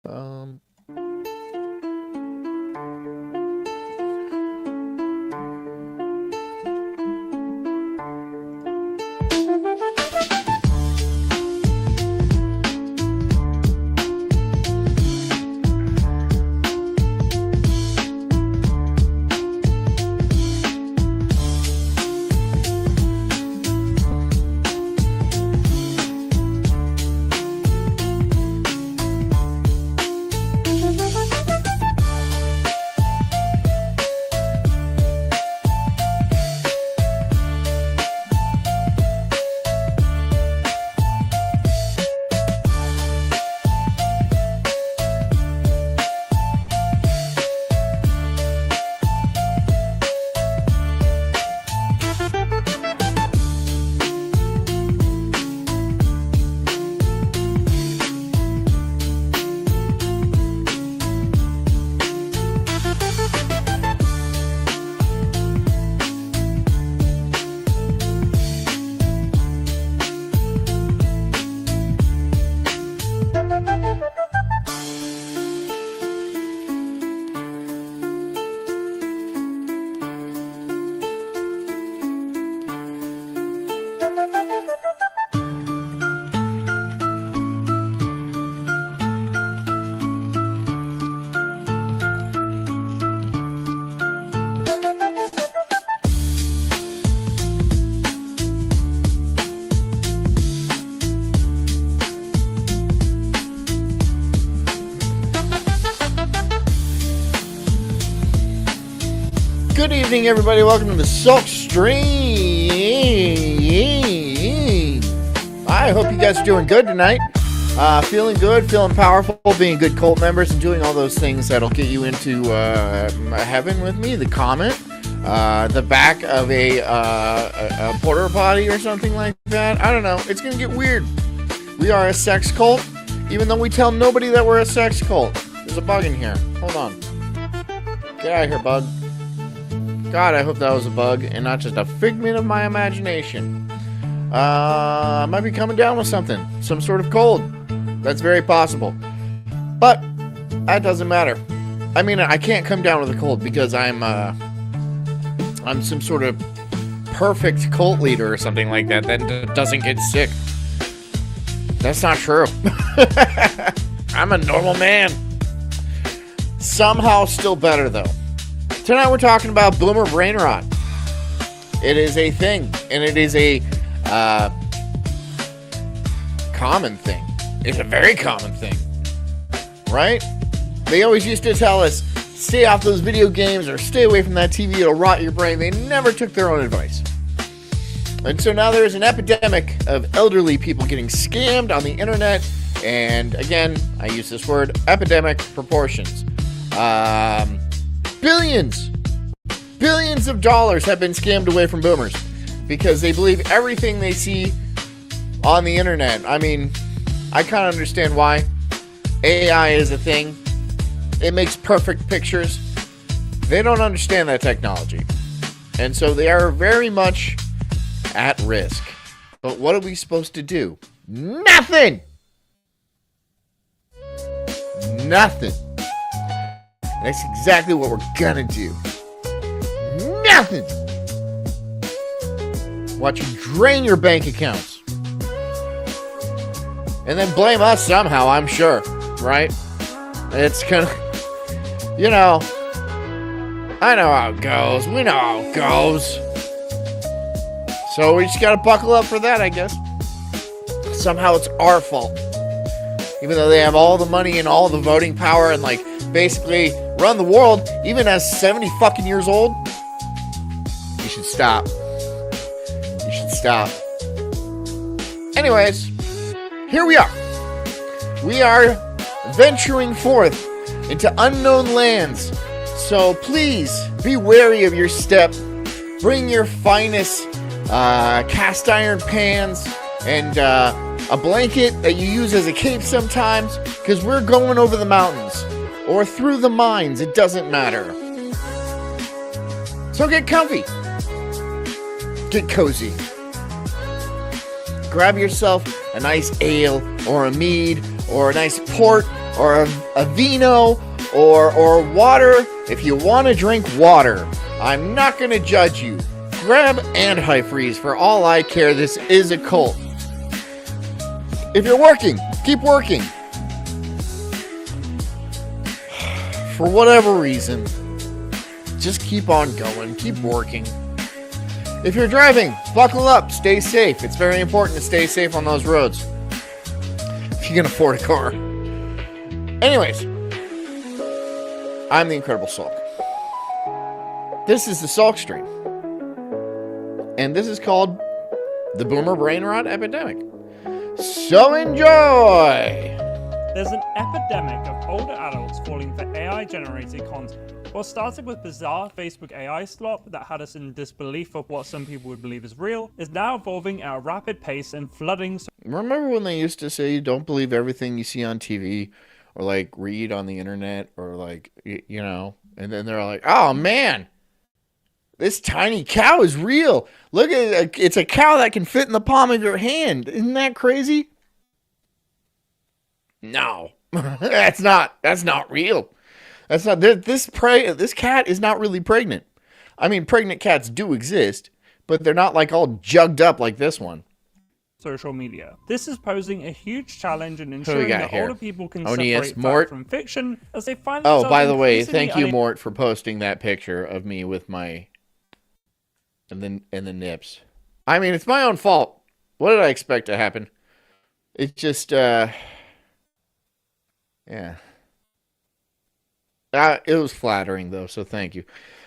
Um, Good evening, everybody. Welcome to the Sulk stream. I hope you guys are doing good tonight. Feeling good, feeling powerful, being good cult members, and doing all those things that'll get you into heaven with me. The comet, the back of a porta potty or something like that. I don't know. It's going to get weird. We are a sex cult, even though we tell nobody that we're a sex cult. There's a bug in here. Hold on. Get out of here, bug. God, I hope that was a bug and not just a figment of my imagination. I might be coming down with something. Some sort of cold. That's very possible. But that doesn't matter. I mean, I can't come down with a cold because I'm some sort of perfect cult leader or something like that doesn't get sick. That's not true. I'm a normal man. Somehow still better, though. Tonight we're talking about boomer brain rot. It is a thing, and it is a common thing. It's a very common thing, right? They always used to tell us, stay off those video games or stay away from that TV, it'll rot your brain. They never took their own advice. And so now there's an epidemic of elderly people getting scammed on the internet, and again, I use this word, epidemic proportions. Billions of dollars have been scammed away from boomers because they believe everything they see on the internet. I mean, I kind of understand why. AI is a thing. It makes perfect pictures. They don't understand that technology. And so they are very much at risk. But what are we supposed to do? Nothing! Nothing. That's exactly what we're gonna do. Nothing! Watch you drain your bank accounts. And then blame us somehow, I'm sure. Right? It's gonna... You know... I know how it goes. We know how it goes. So we just gotta buckle up for that, I guess. Somehow it's our fault. Even though they have all the money and all the voting power and, like, basically run the world, even as 70 fucking years old. You should stop. You should stop. Anyways, here we are. We are venturing forth into unknown lands. So please be wary of your step. Bring your finest cast iron pans and a blanket that you use as a cape sometimes, because we're going over the mountains. Or through the mines, it doesn't matter. So get comfy. Get cozy. Grab yourself a nice ale, or a mead, or a nice port, or a vino or water. If you want to drink water, I'm not going to judge you. Grab antifreeze. For all I care, this is a cult. If you're working, keep working. For whatever reason, just keep on going. Keep working. If you're driving, buckle up. Stay safe. It's very important to stay safe on those roads. If you can afford a car. Anyways, I'm the Incredible Sulk. This is the Sulk Stream. And this is called the Boomer Brain Rot Epidemic. So enjoy! There's an epidemic of older adults falling for AI-generated content. What started with bizarre Facebook AI slop that had us in disbelief of what some people would believe is real, is now evolving at a rapid pace and flooding. Remember when they used to say, don't believe everything you see on TV or like read on the internet or like, you know, and then they're like, oh man, this tiny cow is real. Look at it. It's a cow that can fit in the palm of your hand. Isn't that crazy? No, that's not real. That's not, this cat is not really pregnant. I mean, pregnant cats do exist, but they're not like all jugged up like this one. Social media. This is posing a huge challenge in ensuring that older people can separate Mort fact from fiction as they find themselves. Oh, by the way, thank you, Mort, for posting that picture of me with my and the nips. I mean, it's my own fault. What did I expect to happen? It just yeah. It was flattering though, so thank you.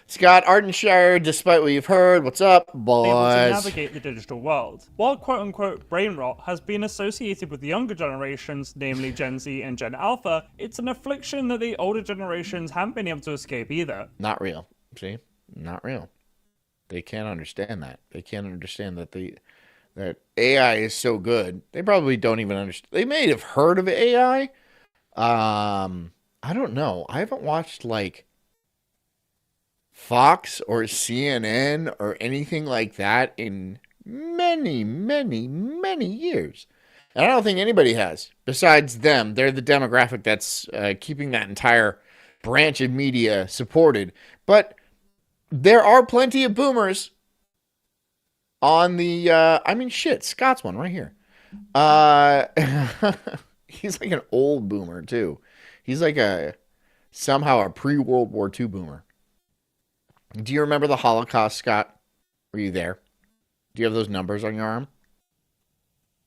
Scott Ardenshire, despite what you've heard, what's up, boys? Able to navigate the digital world. While quote-unquote brain rot has been associated with the younger generations, namely Gen Z and Gen Alpha, it's an affliction that the older generations haven't been able to escape either. Not real. See? Not real. They can't understand that. They can't understand that that AI is so good. They probably don't even understand. They may have heard of AI. I don't know. I haven't watched like Fox or CNN or anything like that in many, many, many years. And I don't think anybody has. Besides them, they're the demographic that's keeping that entire branch of media supported. But there are plenty of boomers on the, I mean, shit, Scott's one right here. He's like an old boomer, too. He's like somehow a pre-World War II boomer. Do you remember the Holocaust, Scott? Were you there? Do you have those numbers on your arm?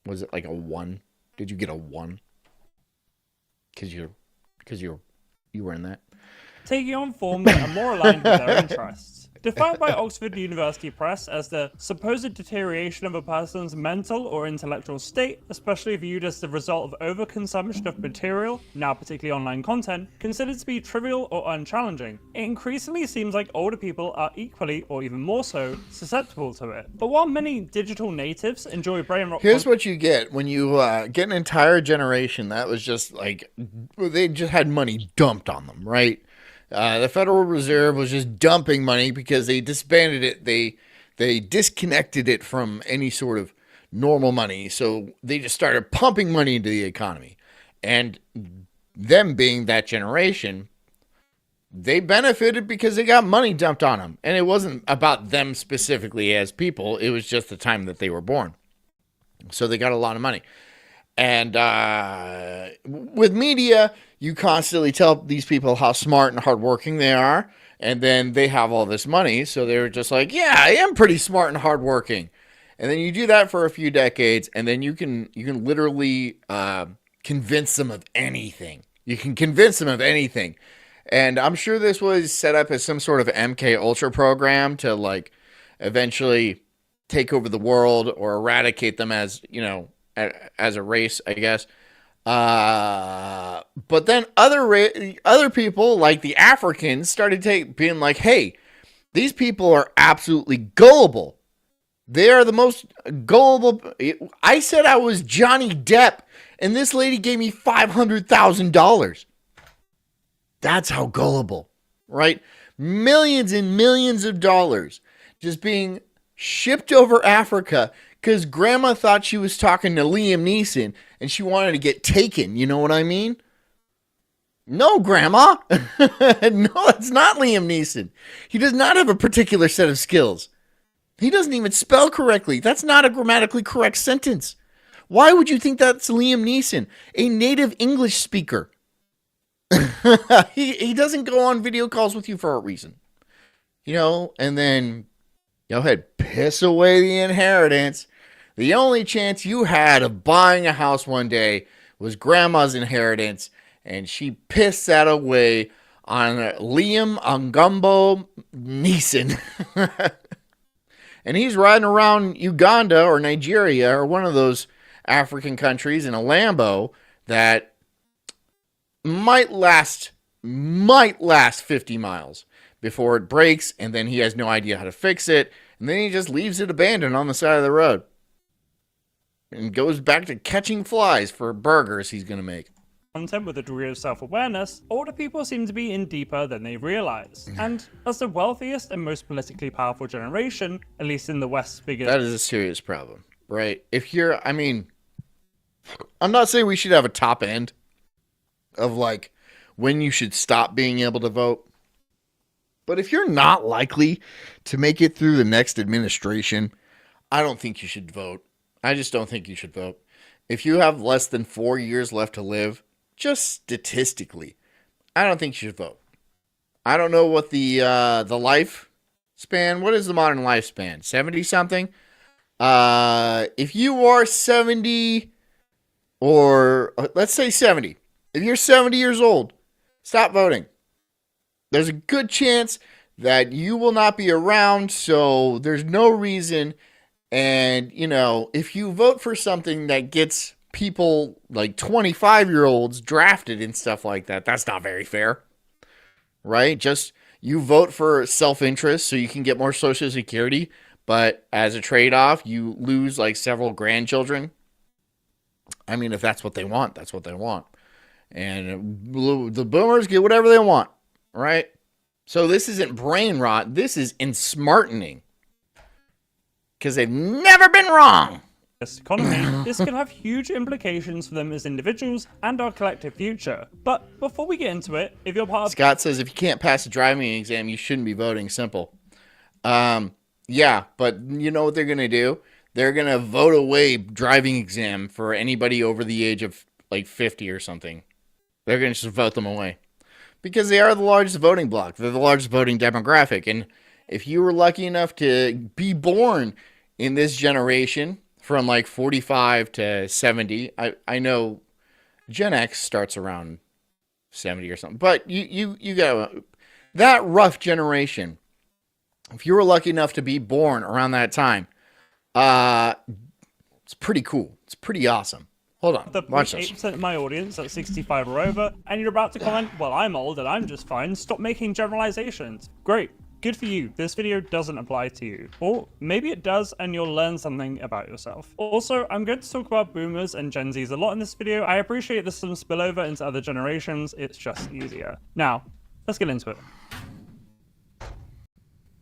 Was it like a 1? Did you get a 1? Because you were in that. Taking on forms that are more aligned with their interests. Defined by Oxford University Press as the supposed deterioration of a person's mental or intellectual state, especially viewed as the result of overconsumption of material, now particularly online content, considered to be trivial or unchallenging. It increasingly seems like older people are equally, or even more so, susceptible to it. But while many digital natives enjoy brain rot... Here's what you get when you get an entire generation that was just like, they just had money dumped on them, right? The Federal Reserve was just dumping money because they disbanded it. They disconnected it from any sort of normal money. So they just started pumping money into the economy. And them being that generation, they benefited because they got money dumped on them. And it wasn't about them specifically as people. It was just the time that they were born. So they got a lot of money. And with media, you constantly tell these people how smart and hardworking they are. And then they have all this money. So they're just like, yeah, I am pretty smart and hardworking. And then you do that for a few decades. And then you can literally convince them of anything. You can convince them of anything. And I'm sure this was set up as some sort of MK Ultra program to like eventually take over the world or eradicate them as, you know, as a race, I guess. But then other people, like the Africans, started being like, hey, these people are absolutely gullible. They are the most gullible. I said I was Johnny Depp, and this lady gave me $500,000. That's how gullible, right? Millions and millions of dollars just being shipped over Africa because grandma thought she was talking to Liam Neeson and she wanted to get taken. You know what I mean? No, Grandma. No, it's not Liam Neeson. He does not have a particular set of skills. He doesn't even spell correctly. That's not a grammatically correct sentence. Why would you think that's Liam Neeson, a native English speaker? he doesn't go on video calls with you for a reason. And then go ahead, piss away the inheritance. The only chance you had of buying a house one day was Grandma's inheritance, and she pissed that away on Liam Angumbo Neeson. And he's riding around Uganda or Nigeria or one of those African countries in a Lambo that might last 50 miles before it breaks, and then he has no idea how to fix it, and then he just leaves it abandoned on the side of the road and goes back to catching flies for burgers he's going to make. Content with a degree of self-awareness, older people seem to be in deeper than they realize. And as the wealthiest and most politically powerful generation, at least in the West's biggest... That is a serious problem, right? I'm not saying we should have a top end of like when you should stop being able to vote. But if you're not likely to make it through the next administration, I don't think you should vote. I just don't think you should vote. If you have less than 4 years left to live, just statistically, I don't think you should vote. I don't know what the lifespan, what is the modern lifespan? 70 something? If you are 70 or let's say 70, if you're 70 years old, stop voting. There's a good chance that you will not be around, so there's no reason. And, if you vote for something that gets people like 25-year-olds drafted and stuff like that, that's not very fair, right? Just you vote for self-interest so you can get more Social Security, but as a trade-off, you lose like several grandchildren. I mean, if that's what they want, that's what they want. And the boomers get whatever they want, right? So this isn't brain rot. This is ensmartening. Because they've never been wrong. Economy, this can have huge implications for them as individuals and our collective future. But before we get into it, if you're part of... Scott says if you can't pass a driving exam, you shouldn't be voting. Simple. Yeah, but you know what they're going to do? They're going to vote away driving exam for anybody over the age of like 50 or something. They're going to just vote them away. Because they are the largest voting bloc. They're the largest voting demographic. And if you were lucky enough to be born in this generation from like 45 to 70, I know Gen X starts around 70 or something, but you got that rough generation. If you were lucky enough to be born around that time, it's pretty cool. It's pretty awesome. Hold on. Watch this. 8% of my audience at 65 or over, and you're about to comment, well, I'm old and I'm just fine. Stop making generalizations. Great. Good for you. This video doesn't apply to you. Or maybe it does and you'll learn something about yourself. Also, I'm going to talk about boomers and Gen Zs a lot in this video. I appreciate there's some spillover into other generations. It's just easier. Now, let's get into it.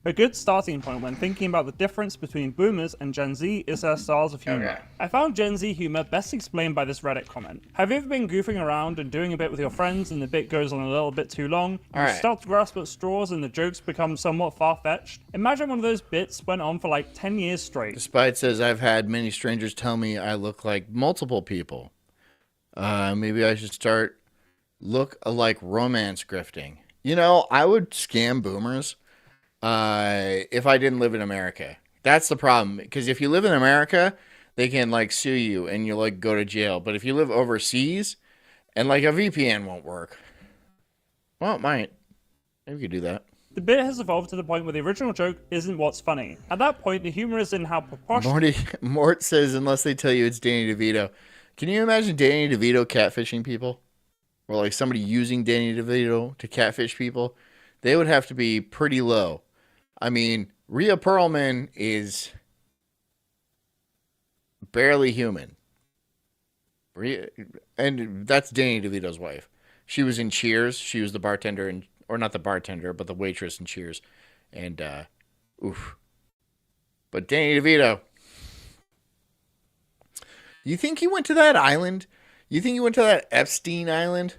A good starting point when thinking about the difference between boomers and Gen Z is their styles of humor. Okay. I found Gen Z humor best explained by this Reddit comment. Have you ever been goofing around and doing a bit with your friends and the bit goes on a little bit too long? You start to grasp at straws and the jokes become somewhat far-fetched? Imagine one of those bits went on for like 10 years straight. Despite says, I've had many strangers tell me I look like multiple people. Maybe I should look like romance grifting. I would scam boomers. If I didn't live in America. That's the problem. Because if you live in America, they can sue you and you go to jail. But if you live overseas and a VPN won't work. Well, it might. Maybe we could do that. The bit has evolved to the point where the original joke isn't what's funny. At that point, the humor is in how proportional... Mort says, unless they tell you it's Danny DeVito. Can you imagine Danny DeVito catfishing people? Or somebody using Danny DeVito to catfish people? They would have to be pretty low. I mean, Rhea Perlman is barely human. And that's Danny DeVito's wife. She was in Cheers. She was the bartender, or not the bartender, but the waitress in Cheers. And, oof. But Danny DeVito. You think he went to that island? You think he went to that Epstein Island?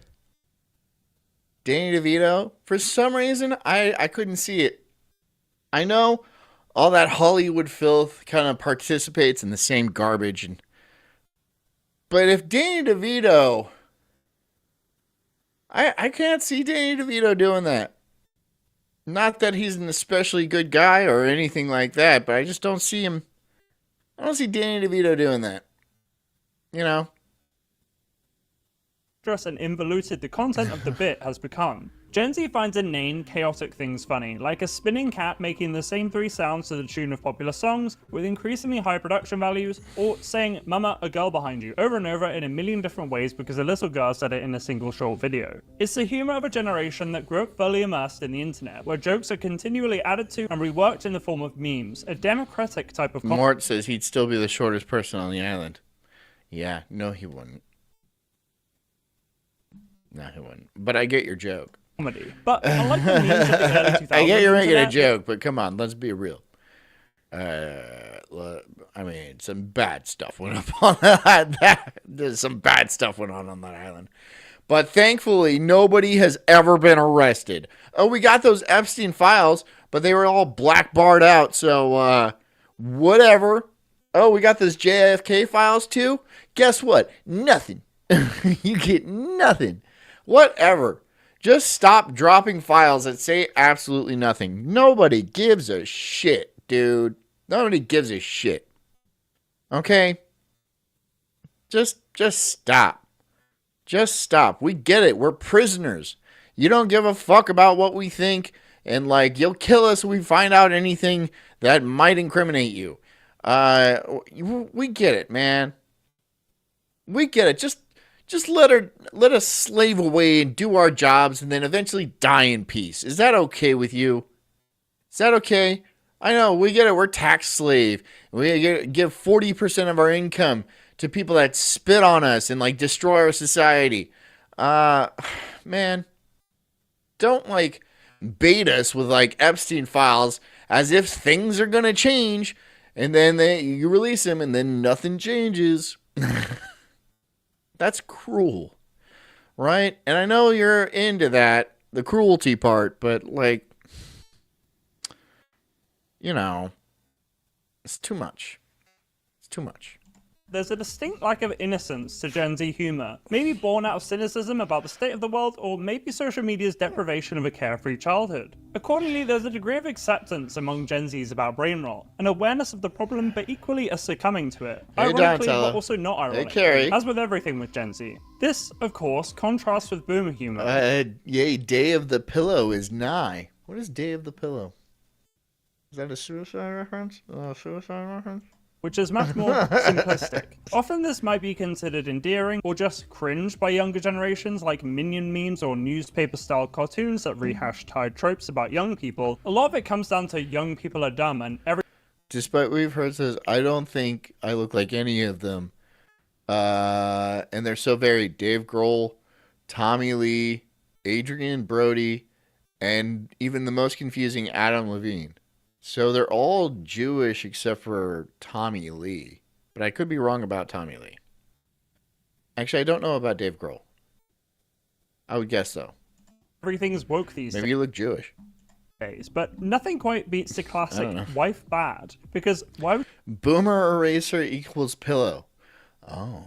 Danny DeVito, for some reason, I couldn't see it. I know all that Hollywood filth kind of participates in the same garbage, but if Danny DeVito, I can't see Danny DeVito doing that. Not that he's an especially good guy or anything like that, but I just don't see him. I don't see Danny DeVito doing that. You know? And involuted the content of the bit has become. Gen Z finds inane, chaotic things funny, like a spinning cat making the same 3 sounds to the tune of popular songs, with increasingly high production values, or saying "mama, a girl behind you" over and over in a million different ways because a little girl said it in a single short video. It's the humor of a generation that grew up fully immersed in the internet, where jokes are continually added to and reworked in the form of memes, a democratic type of Mort says he'd still be the shortest person on the island. Yeah, no he wouldn't. No, he wouldn't. But I get your joke. Comedy. But unlike the memes of the early 2000s, I get you're making a joke, but come on, let's be real. I mean, some bad stuff went up on that. Some bad stuff went on that island. But thankfully, nobody has ever been arrested. Oh, we got those Epstein files, but they were all blackbarred out, so whatever. Oh, we got those JFK files too? Guess what? Nothing. You get nothing. Whatever. Just stop dropping files that say absolutely nothing. Nobody gives a shit, dude. Nobody gives a shit. Okay? Just stop. Just stop. We get it. We're prisoners. You don't give a fuck about what we think, and like you'll kill us if we find out anything that might incriminate you. We get it, man. We get it. Just let us slave away and do our jobs and then eventually die in peace. Is that okay with you? Is that okay? I know, we get it. We're tax slave. We give 40% of our income to people that spit on us and like destroy our society. Man, don't like bait us with like Epstein files as if things are going to change, and then you release them and then nothing changes. That's cruel, right? And I know you're into that, the cruelty part, but like, you know, it's too much. It's too much. There's a distinct lack of innocence to Gen Z humor, maybe born out of cynicism about the state of the world, or maybe social media's deprivation of a carefree childhood. Accordingly, there's a degree of acceptance among Gen Zs about brain rot, an awareness of the problem, but equally a succumbing to it. Ironically, but also not ironically, as with everything with Gen Z. This, of course, contrasts with boomer humor. Yay, Day of the Pillow is nigh. What is Day of the Pillow? Is that a suicide reference? Which is much more simplistic. Often this might be considered endearing or just cringe by younger generations, like minion memes or newspaper-style cartoons that rehash tired tropes about young people. A lot of it comes down to young people are dumb and Despite what we've heard says, I don't think I look like any of them. And they're so varied. Dave Grohl, Tommy Lee, Adrian Brody, and even the most confusing Adam Levine. So they're all Jewish except for Tommy Lee. But I could be wrong about Tommy Lee. Actually, I don't know about Dave Grohl. I would guess so. Everything's woke these days. Maybe you look Jewish. But nothing quite beats the classic wife bad. Because why would... Boomer eraser equals pillow. Oh.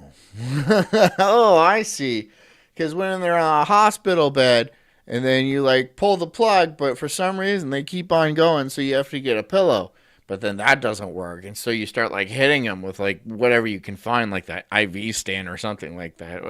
Oh, I see. Because when they're on a hospital bed... And then you like pull the plug, but for some reason they keep on going, so you have to get a pillow. But then that doesn't work, and so you start like hitting them with like whatever you can find, like that IV stand or something like that.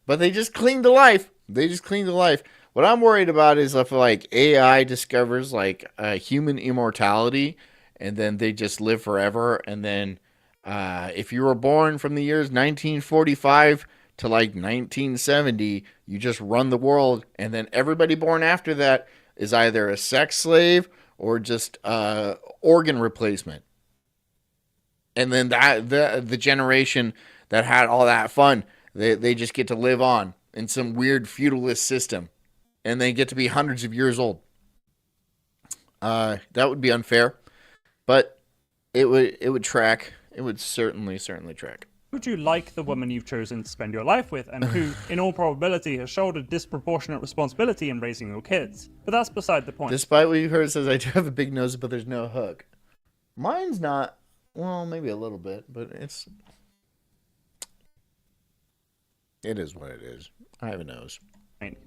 But they just cling to life. They just cling to life. What I'm worried about is if like AI discovers like human immortality, and then they just live forever. And then if you were born from the years 1945 to like 1970, you just run the world, and then everybody born after that is either a sex slave or just organ replacement. And then the generation that had all that fun, they just get to live on in some weird feudalist system, and they get to be hundreds of years old. That would be unfair, but it would track. It would certainly track. Would you like the woman you've chosen to spend your life with, and who, in all probability, has shouldered disproportionate responsibility in raising your kids? But that's beside the point. Despite what you've heard, it says I do have a big nose, but there's no hook. Mine's not. Well, maybe a little bit, but it is what it is. I have a nose.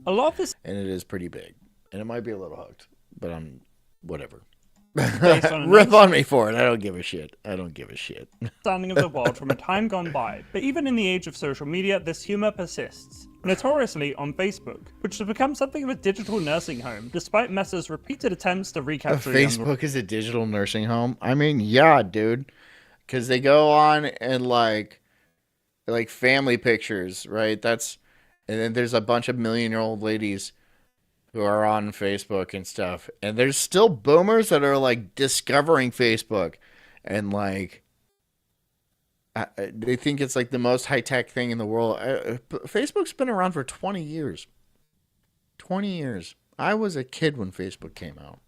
A lot of this, and it is pretty big, and it might be a little hooked, but I'm whatever. Rip on me for it. I don't give a shit. Understanding of the world from a time gone by, but even in the age of social media, this humor persists. Notoriously on Facebook, which has become something of a digital nursing home, despite Meta's repeated attempts to recapture Facebook is a digital nursing home? I mean, yeah, dude. Because they go on and like family pictures, right? And then there's a bunch of million-year-old ladies who are on Facebook and stuff. And there's still boomers that are like discovering Facebook and like they think it's like the most high-tech thing in the world. Facebook's been around for 20 years. 20 years. I was a kid when Facebook came out.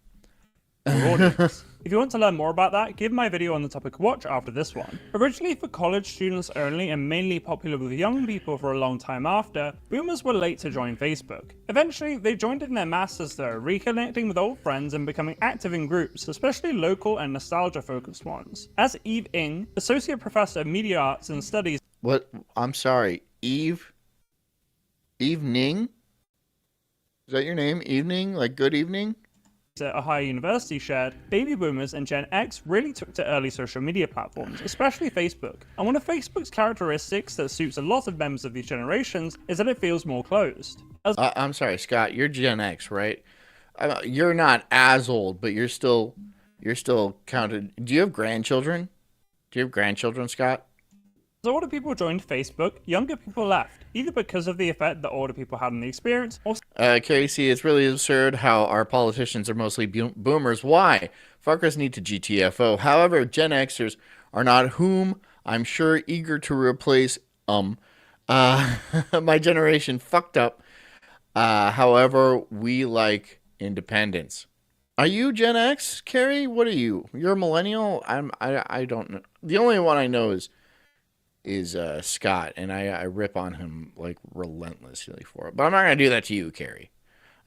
If you want to learn more about that, give my video on the topic a watch after this one. Originally for college students only and mainly popular with young people for a long time after, boomers were late to join Facebook. Eventually, they joined in their masses though, reconnecting with old friends and becoming active in groups, especially local and nostalgia-focused ones. As Eve Ng, Associate Professor of Media Arts and Studies. What? I'm sorry, Eve? Eve Ning? Is that your name? Evening? Like good evening? At Ohio University shared, baby boomers and Gen X really took to early social media platforms, especially Facebook. And one of Facebook's characteristics that suits a lot of members of these generations is that it feels more closed. I'm sorry, Scott, you're Gen X, right? You're not as old, but you're still counted. Do you have grandchildren? Scott? As older people joined Facebook, younger people left, either because of the effect that older people had on the experience, or Casey, it's really absurd how our politicians are mostly boomers. Why? Fuckers need to GTFO. However, Gen Xers are not whom I'm sure eager to replace my generation fucked up. However, we like independence. Are you Gen X, Carrie? What are you? You're a millennial? I don't know. The only one I know is Scott, and I rip on him like relentlessly for it. But I'm not going to do that to you, Carrie.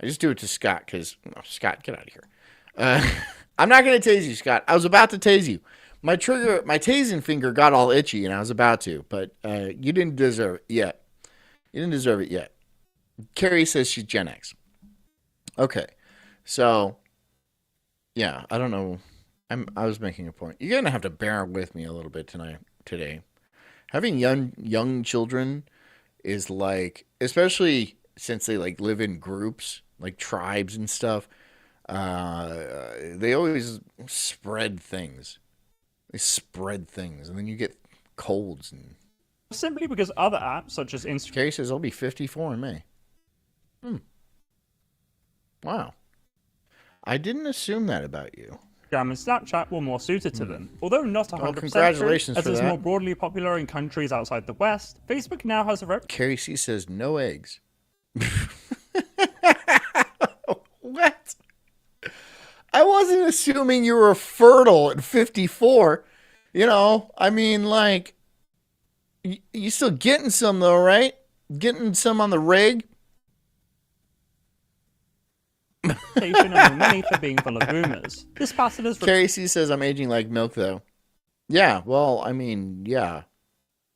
I just do it to Scott because, Scott, get out of here. I'm not going to tase you, Scott. I was about to tase you. My tasing finger got all itchy, and I was about to, but you didn't deserve it yet. Carrie says she's Gen X. Okay, so, yeah, I don't know. I was making a point. You're going to have to bear with me a little bit today. Having young children is like, especially since they like live in groups, like tribes and stuff, they always spread things. And then you get colds. And simply because other apps such as Instagram. Carrie says I'll be 54 in May. Wow. I didn't assume that about you. And Snapchat were more suited to them. Although not 100% congratulations true, as for it's that. more broadly popular in countries outside the West, Facebook now has a Carrie C says no eggs. What? I wasn't assuming you were fertile at 54. You know, I mean, like, you still getting some though, right? Getting some on the rig? and money for being full of boomers. This pattern is Carrie C says I'm aging like milk though. Yeah, well, I mean, yeah.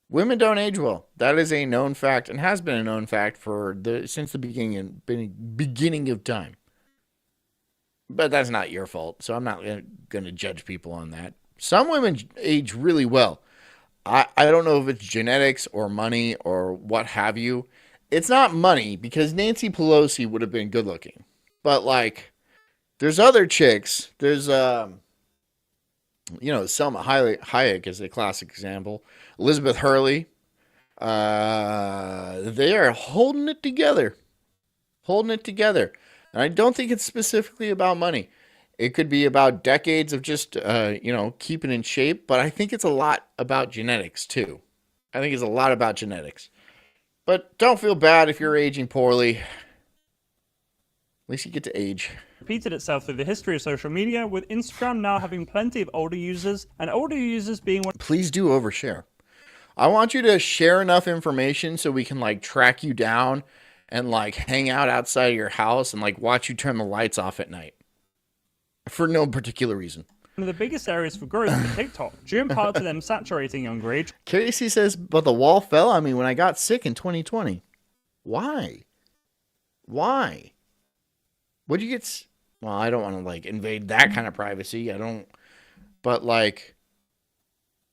Women don't age well. That is a known fact and has been a known fact since the beginning of time. But that's not your fault, so I'm not going to judge people on that. Some women age really well. I don't know if it's genetics or money or what have you. It's not money because Nancy Pelosi would have been good looking. But, like, there's other chicks. There's, Selma Hayek is a classic example. Elizabeth Hurley. They are holding it together. And I don't think it's specifically about money. It could be about decades of just, keeping in shape. But I think it's a lot about genetics, too. But don't feel bad if you're aging poorly. At least you get to age. Repeated itself through the history of social media, with Instagram now having plenty of older users, and older users being one. Please do overshare. I want you to share enough information so we can like track you down and like hang out outside of your house and like watch you turn the lights off at night for no particular reason. One of the biggest areas for growth for TikTok, due in part to them saturating younger age. Casey says, but the wall fell on me when I got sick in 2020. Why? Why? Would you get... Well, I don't want to, like, invade that kind of privacy. I don't... But, like...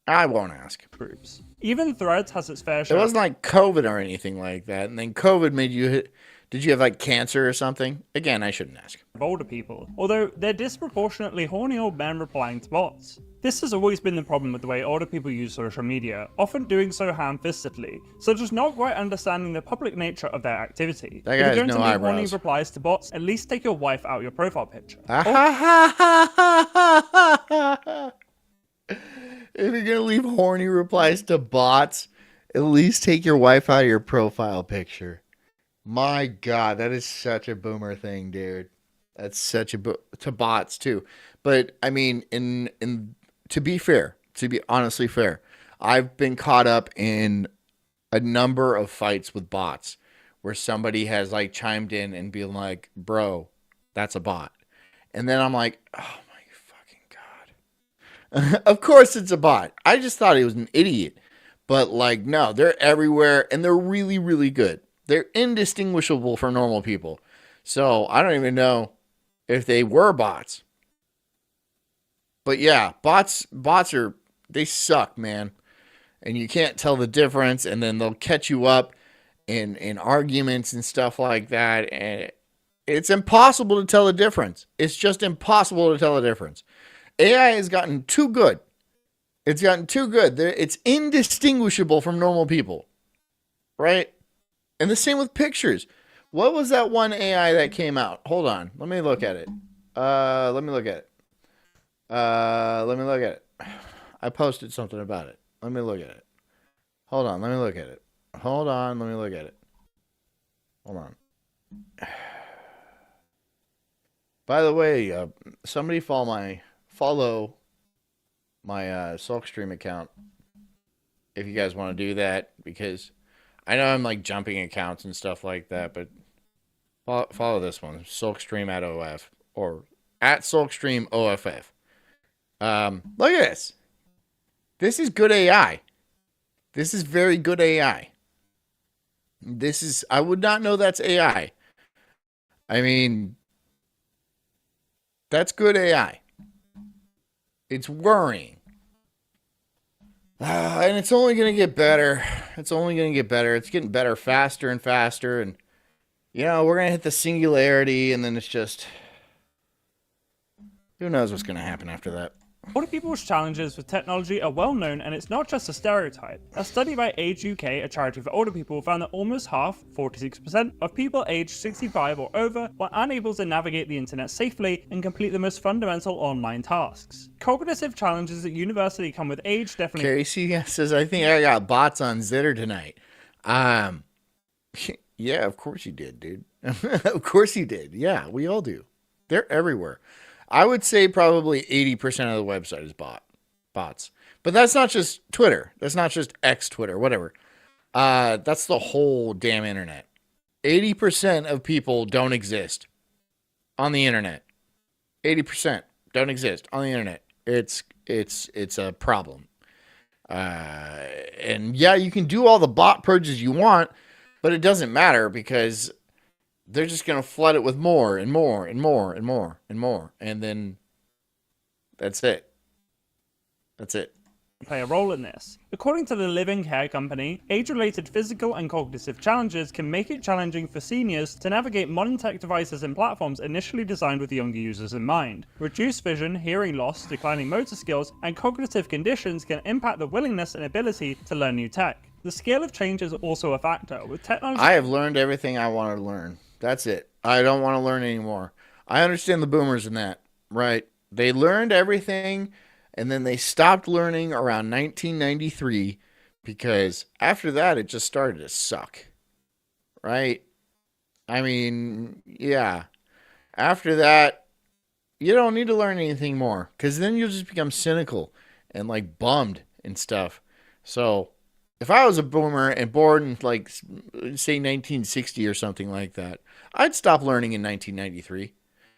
I won't ask. Groups. Even Threads has its fair share. It wasn't like COVID or anything like that. And then COVID made you hit... Did you have, like, cancer or something? Again, I shouldn't ask. Of older people, although they're disproportionately horny old men replying to bots. This has always been the problem with the way older people use social media, often doing so ham-fistedly, such as not quite understanding the public nature of their activity. That if guy you're has going no to leave eyebrows. horny replies to bots, at least take your wife out your profile picture. If you're gonna leave horny replies to bots, at least take your wife out of your profile picture. My God, that is such a boomer thing, dude. That's such a to bots too. But I mean, in to be fair, to be honestly fair, I've been caught up in a number of fights with bots where somebody has like chimed in and been like, "Bro, that's a bot," and then I'm like, "Oh my fucking God!" Of course it's a bot. I just thought he was an idiot, but like, no, they're everywhere and they're really, really good. They're indistinguishable from normal people. So I don't even know if they were bots. But yeah, bots are, they suck, man. And you can't tell the difference. And then they'll catch you up in arguments and stuff like that. And it's impossible to tell the difference. It's just impossible to tell the difference. AI has gotten too good. It's gotten too good. It's indistinguishable from normal people. Right? And the same with pictures. What was that one AI that came out? Hold on. Let me look at it. Let me look at it. I posted something about it. Let me look at it. Hold on. Let me look at it. Hold on. Let me look at it. Hold on. By the way, somebody follow my Sulk stream account if you guys want to do that, because I know I'm like jumping accounts and stuff like that, but follow this one, Sulkstream at OF or at Sulkstream OFF. Look at this. This is good AI. This is very good AI. I would not know that's AI. I mean, that's good AI. It's worrying. And it's only going to get better. It's only going to get better. It's getting better faster and faster. And, you know, we're going to hit the singularity. And then it's just, who knows what's going to happen after that. Older people's challenges with technology are well known, and it's not just a stereotype. A study by Age UK, a charity for older people, found that almost half, 46%, of people aged 65 or over were unable to navigate the internet safely and complete the most fundamental online tasks. Cognitive challenges at university come with age, definitely. Casey says, I think I got bots on Zitter tonight. Yeah, of course you did, dude. Of course you did. Yeah, we all do. They're everywhere. I would say probably 80% of the website is bots. But that's not just Twitter. That's not just X Twitter, whatever. That's the whole damn internet. 80% of people don't exist on the internet. 80% don't exist on the internet. It's a problem. And yeah, you can do all the bot purges you want, but it doesn't matter because they're just going to flood it with more and more and more and more and more. And then that's it. That's it. Play a role in this. According to the Living Care Company, age-related physical and cognitive challenges can make it challenging for seniors to navigate modern tech devices and platforms initially designed with younger users in mind. Reduced vision, hearing loss, declining motor skills, and cognitive conditions can impact the willingness and ability to learn new tech. The scale of change is also a factor. With technology, I have learned everything I wanted to learn. That's it. I don't want to learn anymore. I understand the boomers in that, right? They learned everything, and then they stopped learning around 1993 because after that, it just started to suck, right? I mean, yeah. After that, you don't need to learn anything more because then you'll just become cynical and like bummed and stuff. So if I was a boomer and born in, like, say 1960 or something like that, I'd stop learning in 1993.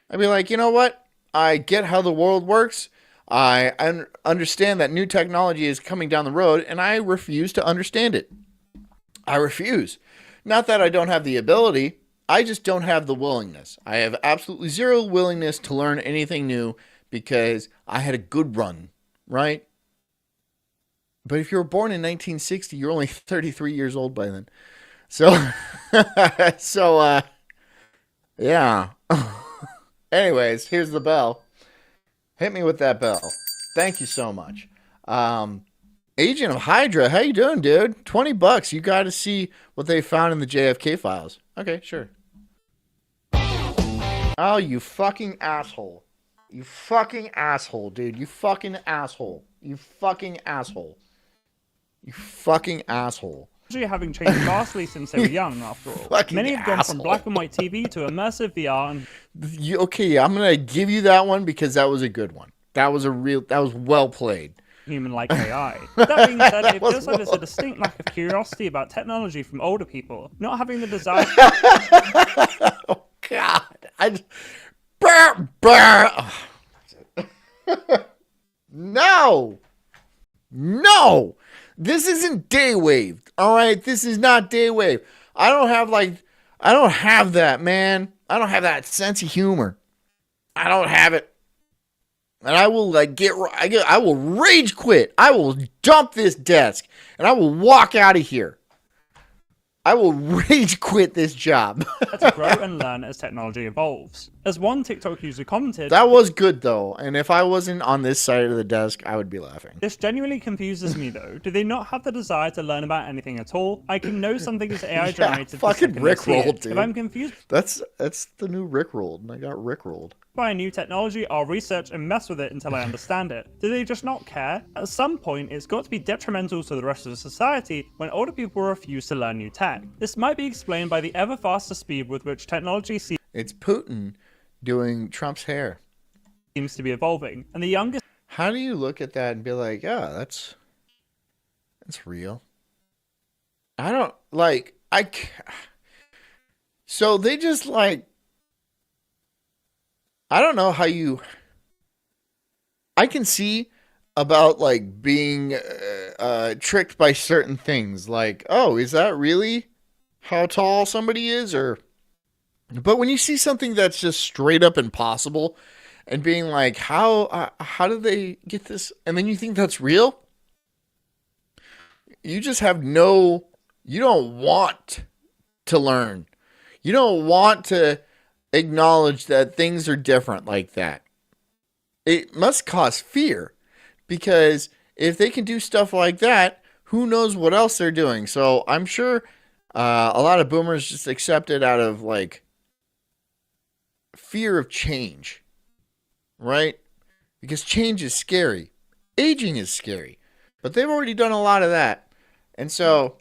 I'd be like, you know what? I get how the world works. I understand that new technology is coming down the road, and I refuse to understand it. I refuse. Not that I don't have the ability, I just don't have the willingness. I have absolutely zero willingness to learn anything new because I had a good run, right? But if you were born in 1960, you're only 33 years old by then. So, yeah. Anyways, here's the bell. Hit me with that bell. Thank you so much. Agent of Hydra, how you doing, dude? $20. You got to see what they found in the JFK files. Okay, sure. Oh, you fucking asshole. You fucking asshole, dude. You fucking asshole. You fucking asshole. You fucking asshole. Having changed vastly since they were young, after all. Many have gone from black and white TV to immersive VR and... Okay, I'm going to give you that one because that was a good one. That was well played. Human-like AI. That being said, it feels like there's a distinct lack of curiosity about technology from older people, not having the desire... Oh, God. No! No! This isn't Daywave, all right? This is not Daywave. I don't have that, man. I don't have that sense of humor. I don't have it. And I will I will rage quit. I will dump this desk and I will walk out of here. I will rage quit this job. To grow and learn as technology evolves. As one TikTok user commented... That was good, though. And if I wasn't on this side of the desk, I would be laughing. This genuinely confuses me, though. Do they not have the desire to learn about anything at all? I can know something is AI generated. Fucking Rickrolled, dude. If I'm confused... That's the new Rickrolled, and I got Rickrolled. By a new technology, I'll research and mess with it until I understand it. Do they just not care? At some point, it's got to be detrimental to the rest of society when older people refuse to learn new tech. This might be explained by the ever faster speed with which technology It's Putin doing Trump's hair. Seems to be evolving, and the youngest... How do you look at that and be like, yeah, that's real? I don't, like, so they just, like, I don't know how you... I can see about, like, being tricked by certain things. Like, oh, is that really how tall somebody is? But when you see something that's just straight up impossible and being like, how did they get this? And then you think that's real? You just have you don't want to learn. You don't want to acknowledge that things are different like that. It must cause fear, because if they can do stuff like that, who knows what else they're doing? So I'm sure a lot of boomers just accept it out of, like, fear of change, right? Because change is scary. Aging is scary. But they've already done a lot of that. And so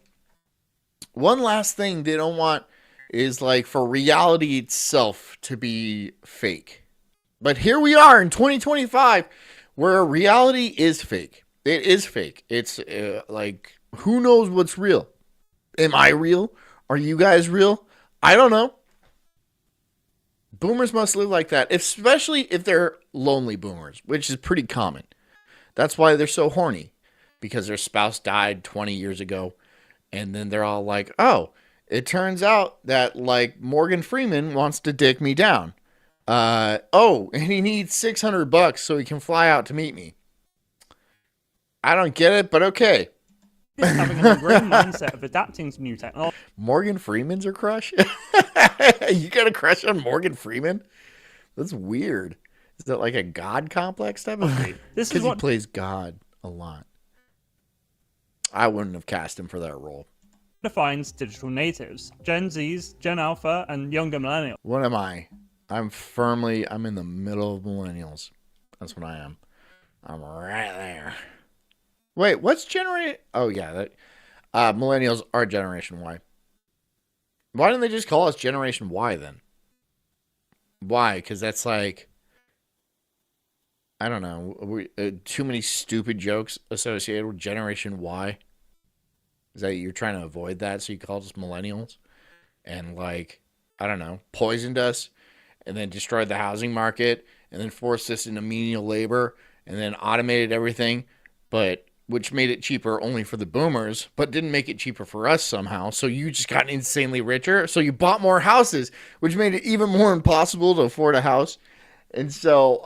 one last thing they don't want is, like, for reality itself to be fake. But here we are in 2025 where reality is fake. It is fake. It's like, who knows what's real? Am I real? Are you guys real? I don't know. Boomers must live like that, especially if they're lonely boomers, which is pretty common. That's why they're so horny, because their spouse died 20 years ago, and then they're all like, oh, it turns out that, like, Morgan Freeman wants to dick me down. Oh, and he needs $600 so he can fly out to meet me. I don't get it, but okay. Having a growing mindset of adapting to new technology. Morgan Freeman's her crush? You got a crush on Morgan Freeman? That's weird. Is that like a God complex type of thing? Because he plays God a lot. I wouldn't have cast him for that role. Defines digital natives, Gen Zs, Gen Alpha, and younger millennials. What am I? I'm in the middle of millennials. That's what I am. I'm right there. Wait, what's generation? Oh yeah, millennials are Generation Y. Why didn't they just call us Generation Y then? Why? Because that's like, I don't know, too many stupid jokes associated with Generation Y. Is that you're trying to avoid that, so you called us millennials and, like, I don't know, poisoned us and then destroyed the housing market and then forced us into menial labor and then automated everything, but which made it cheaper only for the boomers, but didn't make it cheaper for us somehow. So you just got insanely richer. So you bought more houses, which made it even more impossible to afford a house. And so,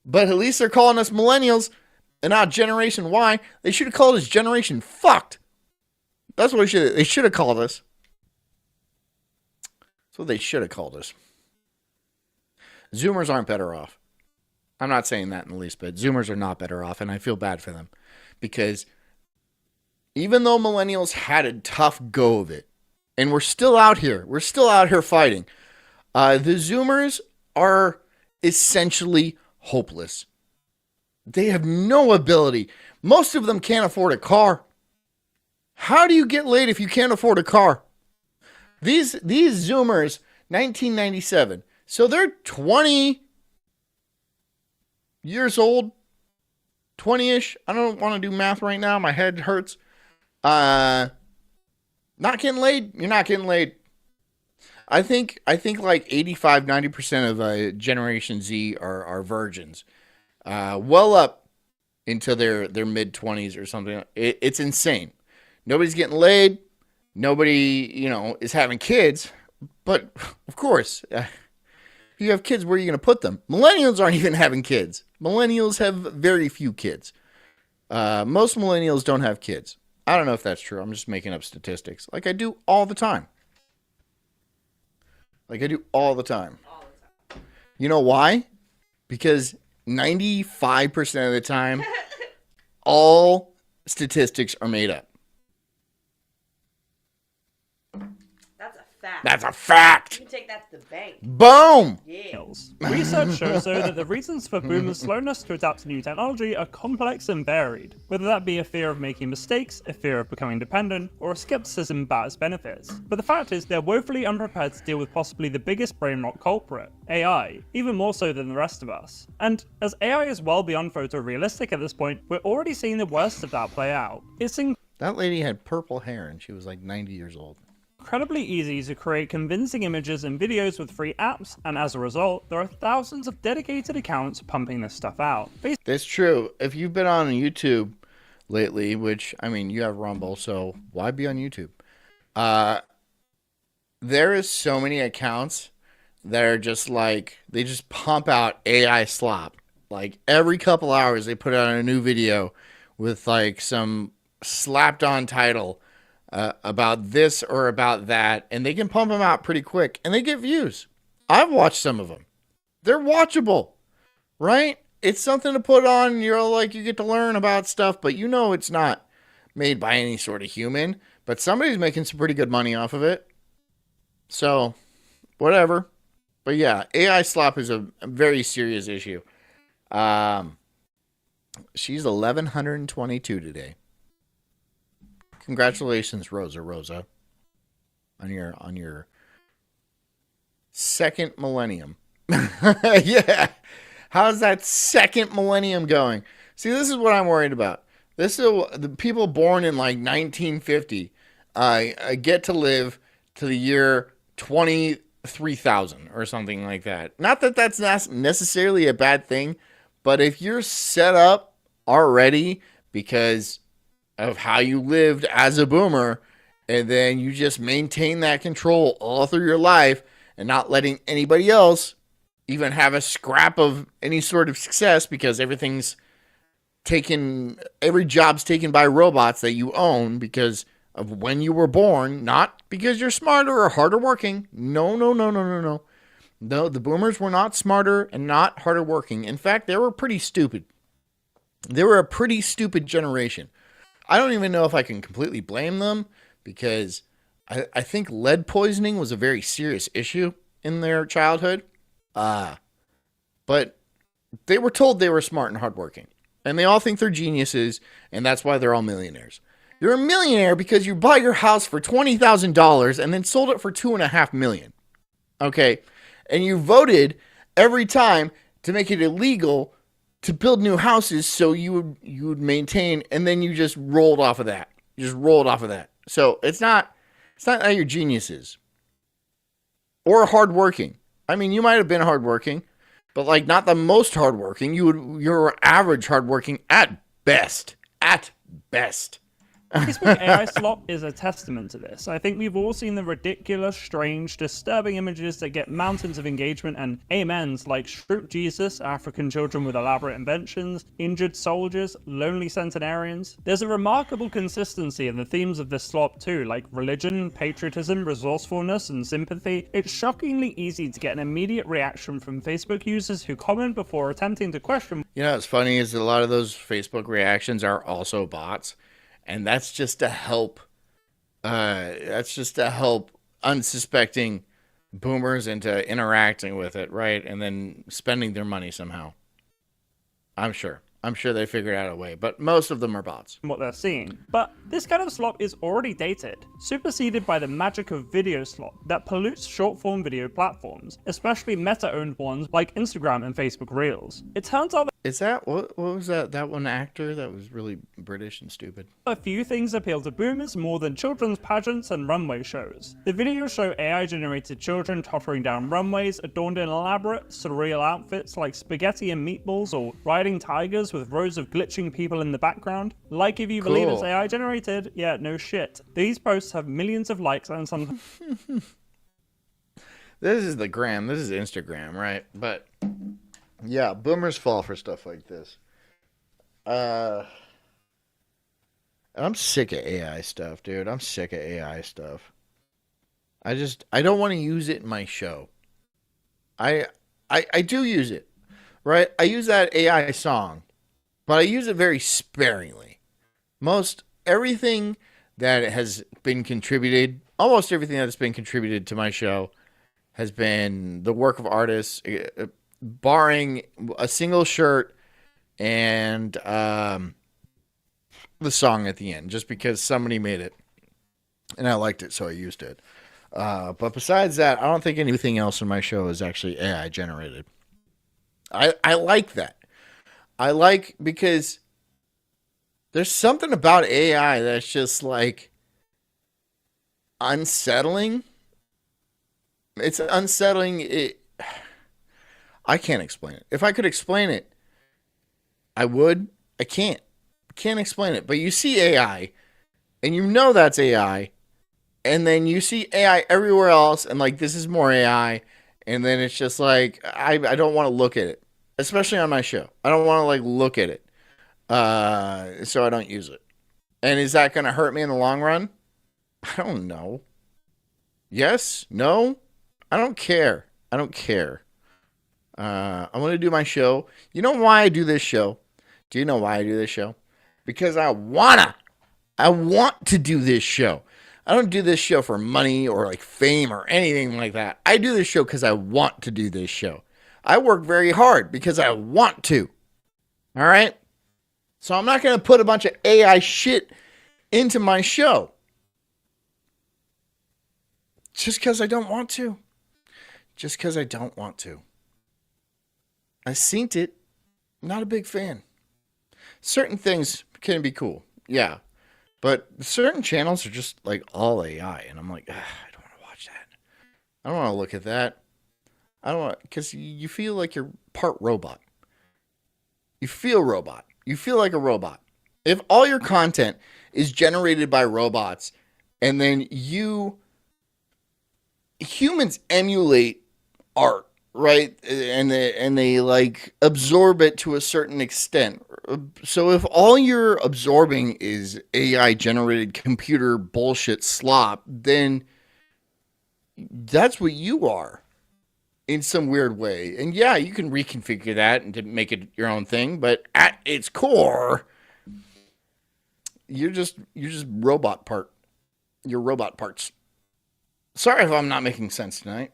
but at least they're calling us millennials and not Generation Y. They should have called us Generation Fucked. That's what they should have called us. That's what they should have called us. Zoomers aren't better off. I'm not saying that in the least bit. Zoomers are not better off, and I feel bad for them. Because even though millennials had a tough go of it, and we're still out here fighting, the Zoomers are essentially hopeless. They have no ability. Most of them can't afford a car. How do you get laid if you can't afford a car? These Zoomers, 1997, so they're 20 years old, 20-ish. I don't want to do math right now. My head hurts. Not getting laid. You're not getting laid. I think like 85, 90% of Generation Z are virgins. Well up into their mid-20s or something. It's insane. Nobody's getting laid. Nobody, is having kids. But, of course, if you have kids, where are you going to put them? Millennials aren't even having kids. Millennials have very few kids. Most millennials don't have kids. I don't know if that's true. I'm just making up statistics. Like I do all the time. You know why? Because 95% of the time, all statistics are made up. That's a fact. You can take that to the bank. Boom! Yeah. Research shows, though, that the reasons for boomers' slowness to adapt to new technology are complex and varied, whether that be a fear of making mistakes, a fear of becoming dependent, or a skepticism about its benefits. But the fact is, they're woefully unprepared to deal with possibly the biggest brain rot culprit, AI, even more so than the rest of us. And as AI is well beyond photorealistic at this point, we're already seeing the worst of that play out. It's That lady had purple hair and she was like 90 years old. incredibly easy to create convincing images and videos with free apps, and as a result, there are thousands of dedicated accounts pumping this stuff out. That's true. If you've been on YouTube lately, which, I mean, you have Rumble, so why be on YouTube? There is so many accounts that are just like, they just pump out AI slop. Like, every couple hours, they put out a new video with, like, some slapped on title about this or about that, and they can pump them out pretty quick, and they get views. I've watched some of them. They're watchable, right? It's something to put on. You're like, you get to learn about stuff, but it's not made by any sort of human, but somebody's making some pretty good money off of it. So, whatever. But yeah, AI slop is a very serious issue. She's 1122 today. Congratulations, Rosa, on your second millennium. Yeah. How's that second millennium going? See, this is what I'm worried about. The people born in like 1950 get to live to the year 23,000 or something like that. Not that that's not necessarily a bad thing, but if you're set up already because of how you lived as a boomer, and then you just maintain that control all through your life and not letting anybody else even have a scrap of any sort of success because every job's taken by robots that you own because of when you were born, not because you're smarter or harder working. No. No, the boomers were not smarter and not harder working. In fact, they were pretty stupid. They were a pretty stupid generation. I don't even know if I can completely blame them because I think lead poisoning was a very serious issue in their childhood. But they were told they were smart and hardworking. And they all think they're geniuses, and that's why they're all millionaires. You're a millionaire because you bought your house for $20,000 and then sold it for $2.5 million. Okay? And you voted every time to make it illegal to build new houses so you would maintain, and then you just rolled off of that. You just rolled off of that. So it's not that you're geniuses or hardworking. I mean, you might have been hardworking, but like not the most hardworking. You're average hardworking at best. At best. Facebook AI slop is a testament to this. I think we've all seen the ridiculous, strange, disturbing images that get mountains of engagement and amens like Shroot Jesus, African children with elaborate inventions, injured soldiers, lonely centenarians. There's a remarkable consistency in the themes of this slop too, like religion, patriotism, resourcefulness, and sympathy. It's shockingly easy to get an immediate reaction from Facebook users who comment before attempting to question. You know what's funny is a lot of those Facebook reactions are also bots. And that's just to help. Unsuspecting boomers into interacting with it, right? And then spending their money somehow. I'm sure they figured out a way, but most of them are bots. What they're seeing. But this kind of slop is already dated, superseded by the magic of video slop that pollutes short-form video platforms, especially meta-owned ones like Instagram and Facebook Reels. It turns out that is that what was that one actor that was really British and stupid? a few things appeal to boomers more than children's pageants and runway shows. The videos show AI-generated children tottering down runways adorned in elaborate, surreal outfits like spaghetti and meatballs or riding tigers with rows of glitching people in the background. Like if you believe it's AI-generated, yeah, no shit. These posts have millions of likes and some. This is the gram. This is Instagram, right? But yeah, boomers fall for stuff like this. I'm sick of AI stuff, dude. I'm sick of AI stuff. I don't want to use it in my show. I do use it, right? I use that AI song, but I use it very sparingly. Almost everything that's been contributed to my show has been the work of artists, barring a single shirt and the song at the end, just because somebody made it and I liked it, so I used it. But besides that, I don't think anything else in my show is actually AI generated. I like that. I like because there's something about AI that's just like unsettling. It's unsettling. I can't explain it. If I could explain it, I would. I can't. Can't explain it. But you see AI, and you know that's AI, and then you see AI everywhere else, and like this is more AI, and then it's just like I don't want to look at it, especially on my show. I don't want to like look at it, so I don't use it. And is that going to hurt me in the long run? I don't know. Yes? No? I don't care. I don't care. I want to do my show. You know why I do this show? Do you know why I do this show? Because I want to do this show. I don't do this show for money or like fame or anything like that. I do this show because I want to do this show. I work very hard because I want to. All right? So I'm not going to put a bunch of AI shit into my show. Just because I don't want to. Just because I don't want to. I seen it. Not a big fan. Certain things can be cool. Yeah. But certain channels are just like all AI. And I'm like, I don't want to watch that. I don't want to look at that. I don't want, because you feel like you're part robot. You feel robot. You feel like a robot. If all your content is generated by robots and then humans emulate art, right? And they like absorb it to a certain extent. So if all you're absorbing is AI generated computer bullshit slop, then that's what you are in some weird way. And yeah, you can reconfigure that and to make it your own thing, but at its core, you're just robot part. You're robot parts. Sorry if I'm not making sense tonight.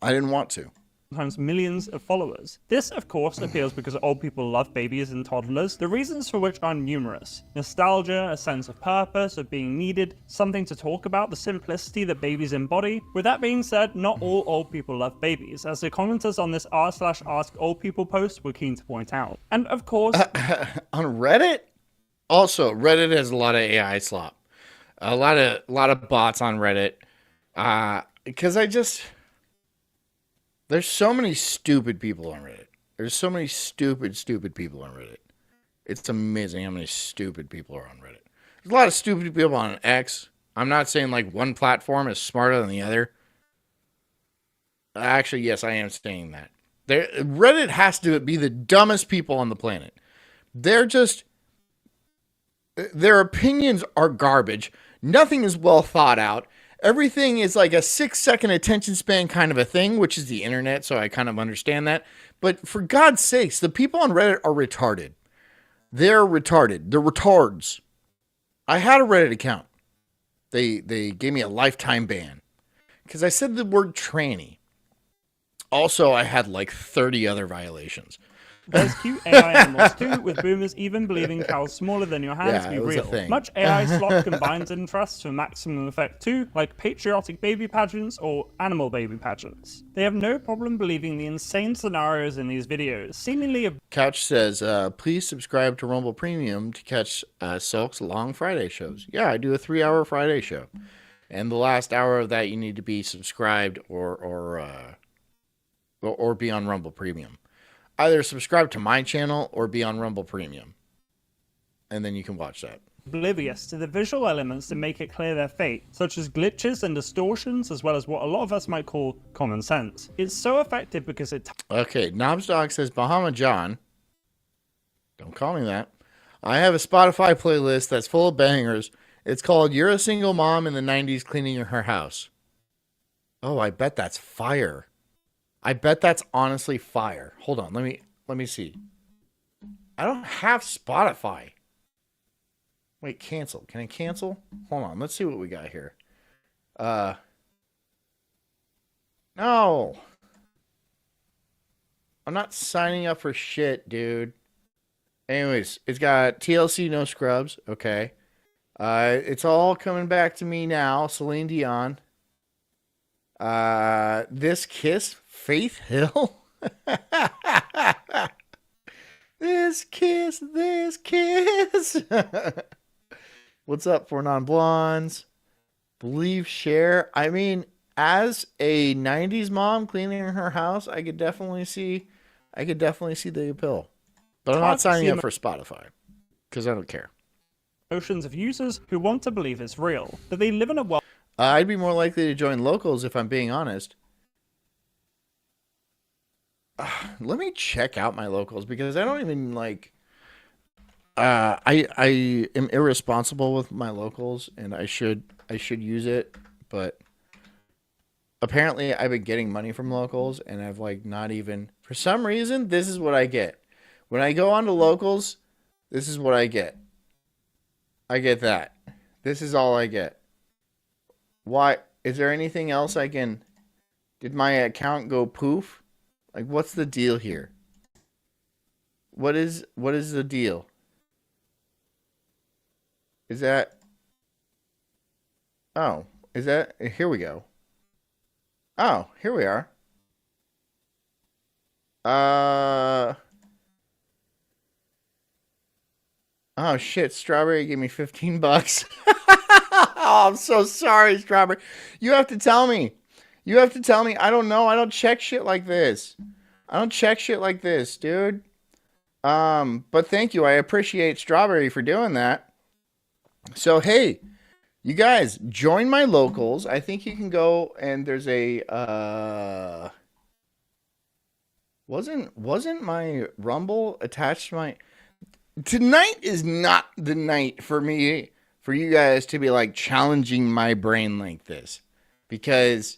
I didn't want to. Sometimes millions of followers. This, of course, appeals because old people love babies and toddlers, the reasons for which are numerous. Nostalgia, a sense of purpose, of being needed, something to talk about, the simplicity that babies embody. With that being said, not all old people love babies, as the commenters on this r/ask old people post were keen to point out. And of course... on Reddit? Also, Reddit has a lot of AI slop. A lot of bots on Reddit. Because there's so many stupid people on Reddit. There's so many stupid people on Reddit. It's amazing how many stupid people are on Reddit. There's a lot of stupid people on X. I'm not saying like one platform is smarter than the other. Actually, yes, I am saying that. Reddit has to be the dumbest people on the planet. Their opinions are garbage. Nothing is well thought out. Everything is like a 6-second attention span kind of a thing, which is the internet, so I kind of understand that. But for God's sakes, the people on Reddit are retarded. They're retarded. They're retards. I had a Reddit account. They gave me a lifetime ban because I said the word tranny. Also, I had like 30 other violations. There's cute AI animals too, with boomers even believing cows smaller than your hands to be real. Much AI slop combines interests for maximum effect too, like patriotic baby pageants or animal baby pageants. They have no problem believing the insane scenarios in these videos, seemingly. Couch says, please subscribe to Rumble Premium to catch Sulk's long Friday shows. Yeah, I do a 3-hour Friday show. And the last hour of that, you need to be subscribed or be on Rumble Premium. Either subscribe to my channel or be on Rumble Premium. And then you can watch that. Oblivious to the visual elements that make it clear their fate, such as glitches and distortions, as well as what a lot of us might call common sense. It's so effective because it... Okay, Knobsdog says, Bahama John. Don't call me that. I have a Spotify playlist that's full of bangers. It's called You're a Single Mom in the 90s Cleaning Her House. Oh, I bet that's fire. I bet that's honestly fire. Hold on, let me see. I don't have Spotify. Wait, cancel. Can I cancel? Hold on, let's see what we got here. No. I'm not signing up for shit, dude. Anyways, it's got TLC No Scrubs, okay. It's all coming back to me now. Celine Dion. This Kiss, Faith Hill. This kiss. What's up for non-blondes? Believe, share. I mean, as a 90s mom cleaning her house, I could definitely see the appeal. But I'm not signing up for Spotify because I don't care. Oceans of users who want to believe it's real, that they live in a world. I'd be more likely to join locals if I'm being honest. Let me check out my locals because I don't even like. I am irresponsible with my locals, and I should use it, but apparently I've been getting money from locals, and I've like not even for some reason. This is what I get when I go onto locals. This is what I get. I get that. This is all I get. Why? Is there anything else I can... Did my account go poof? Like, what's the deal here? What is the deal? Is that... Oh, is that... Here we go. Oh, here we are. Oh, shit. Strawberry gave me $15. Oh, I'm so sorry, Strawberry. You have to tell me. I don't know. I don't check shit like this. Dude. But thank you. I appreciate Strawberry for doing that. So, hey, you guys, join my locals. I think you can go and there's a, wasn't my Rumble attached to my... Tonight is not the night for me, for you guys to be like challenging my brain like this, because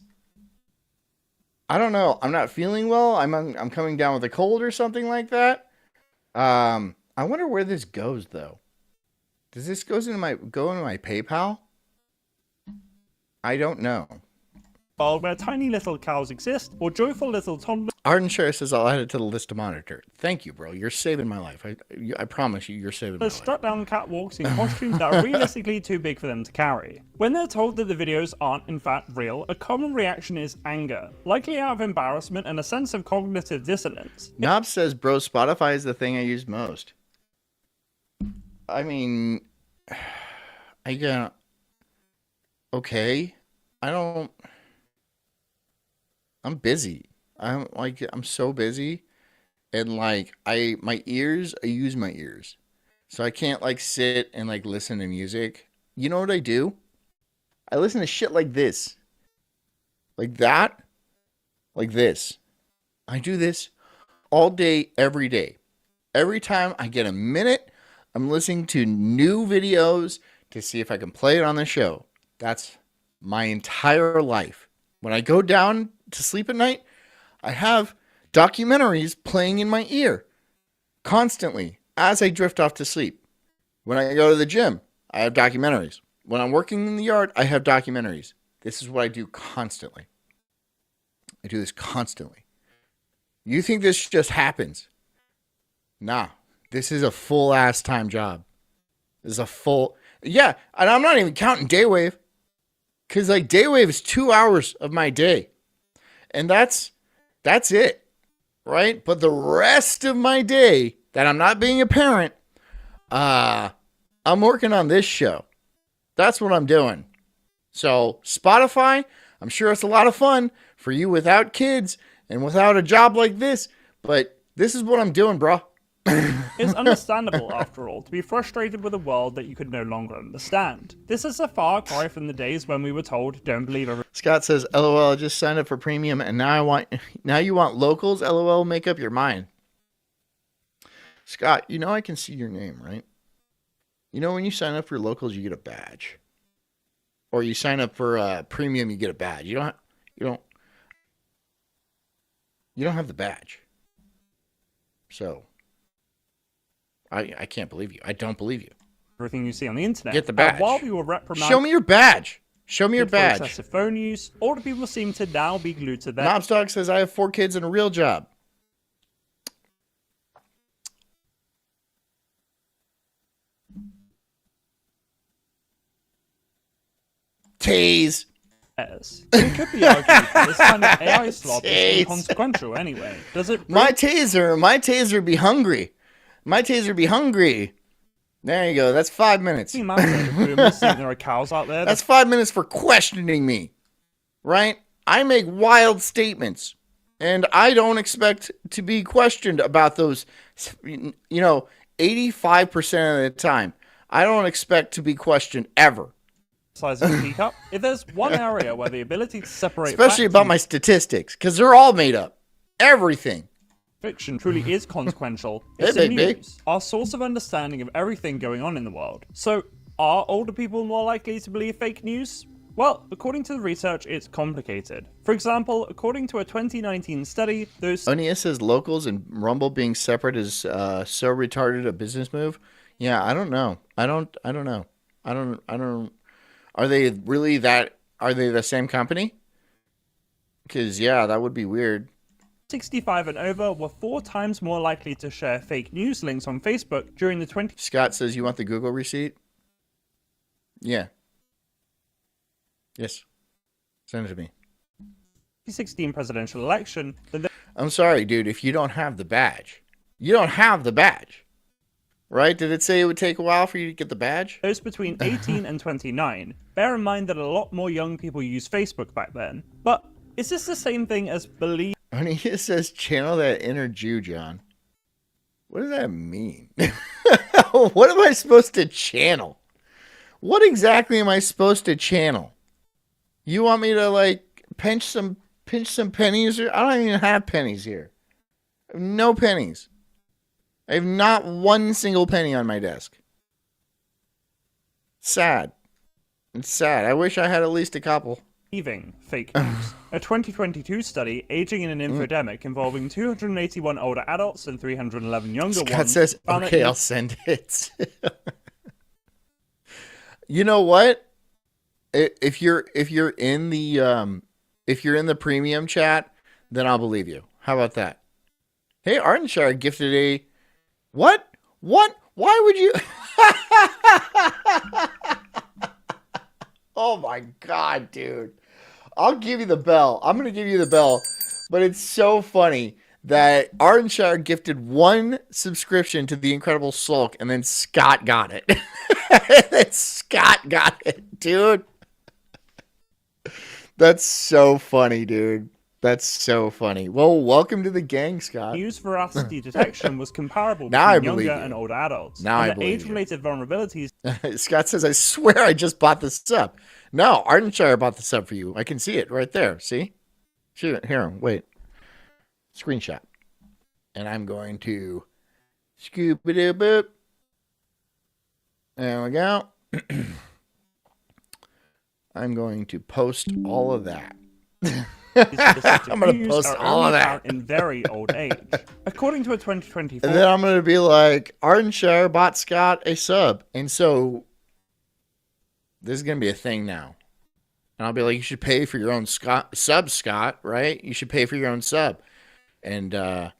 I don't know. I'm not feeling well. I'm coming down with a cold or something like that. I wonder where this goes though. Does this go into my PayPal? I don't know. Where tiny little cows exist, or joyful little toddlers. Arden Share says I'll add it to the list to monitor. Thank you, bro. You're saving my life. I promise you're saving my life. Strut down catwalks in costumes that are realistically too big for them to carry. When they're told that the videos aren't in fact real, a common reaction is anger, likely out of embarrassment and a sense of cognitive dissonance. Knob says, bro, Spotify is the thing I use most. I mean, I got okay. I don't. I'm busy. I'm so busy, and like my ears. I use my ears, so I can't like sit and like listen to music. You know what I do? I listen to shit like this, like that, like this. I do this all day, every day. Every time I get a minute, I'm listening to new videos to see if I can play it on the show. That's my entire life. When I go down to sleep at night, I have documentaries playing in my ear constantly as I drift off to sleep. When I go to the gym, I have documentaries. When I'm working in the yard, I have documentaries. This is what I do constantly. I do this constantly. You think this just happens? Nah, this is a full ass time job. This is a full, yeah, and I'm not even counting Daywave, because like Daywave is 2 hours of my day, and that's it, right? But the rest of my day that I'm not being a parent, I'm working on this show. That's what I'm doing. So Spotify, I'm sure it's a lot of fun for you without kids and without a job like this, but this is what I'm doing, bro. It's understandable, after all, to be frustrated with a world that you could no longer understand. This is a far cry from the days when we were told, don't believe everything. Scott says, LOL, I just signed up for premium and now you want locals? LOL, make up your mind. Scott, you know I can see your name, right? You know when you sign up for locals, you get a badge. Or you sign up for premium, you get a badge. You don't have the badge. So I can't believe you. I don't believe you. Everything you see on the internet. Get the badge. While we were reprimanded, show me your badge. Show me your for badge. excessive phone use, older people seem to now be glued to their Knobstock says, I have 4 kids and a real job. Tase. It could be argued that this kind of AI slop is inconsequential anyway. Does it really... My taser be hungry. My taser be hungry. There you go. That's 5 minutes. There are cows out there. That's 5 minutes for questioning me. Right? I make wild statements. And I don't expect to be questioned about those, 85% of the time. I don't expect to be questioned ever. Size of a teacup. If there's one area where the ability to separate, especially about my statistics, because they're all made up, everything. Fiction truly is consequential. It's the news, our source of understanding of everything going on in the world. So, are older people more likely to believe fake news? Well, according to the research, it's complicated. For example, according to a 2019 study, those Onia says locals and Rumble being separate is so retarded a business move. Yeah, I don't know. I don't know. I don't. Are they really that? Are they the same company? Because, yeah, that would be weird. 65 and over were 4 times more likely to share fake news links on Facebook during the 20... Scott says, you want the Google receipt? Yeah. Yes. Send it to me. 2016 presidential election... I'm sorry, dude, if you don't have the badge. You don't have the badge. Right? Did it say it would take a while for you to get the badge? Those between 18 and 29. Bear in mind that a lot more young people used Facebook back then. But is this the same thing as believe? It says channel that inner Jew, John. What does that mean? What am I supposed to channel? What exactly am I supposed to channel? You want me to like pinch some pennies? I don't even have pennies here. I have no pennies. I have not one single penny on my desk. Sad. It's sad. I wish I had at least a couple. Believing fake news. A 2022 study, Aging in an Infodemic, involving 281 older adults and 311 younger Scott ones. says, okay, I'll send it. You know what? If you're in the premium chat, then I'll believe you. How about that? Hey, Ardenshire gifted a what? Why would you? Oh my god, dude. I'll give you the bell. I'm going to give you the bell. But it's so funny that Ardenshire gifted 1 subscription to the Incredible Sulk, and then Scott got it. Then Scott got it, dude. That's so funny, dude. That's so funny. Well, welcome to the gang, Scott. News veracity detection was comparable Now between I believe younger you. and older adults. Now I and the believe you. age-related vulnerabilities Scott says, I swear I just bought this sub. No, Ardenshire bought the sub for you. I can see it right there. See? Here, wait. Screenshot. And I'm going to scoop it up. There we go. I'm going to post all of that. I'm going to post all of that. In very old age. According to a 2024... And then I'm going to be like, Ardenshire bought Scott a sub. And so this is going to be a thing now. And I'll be like, you should pay for your own sub, Scott, right? You should pay for your own sub. And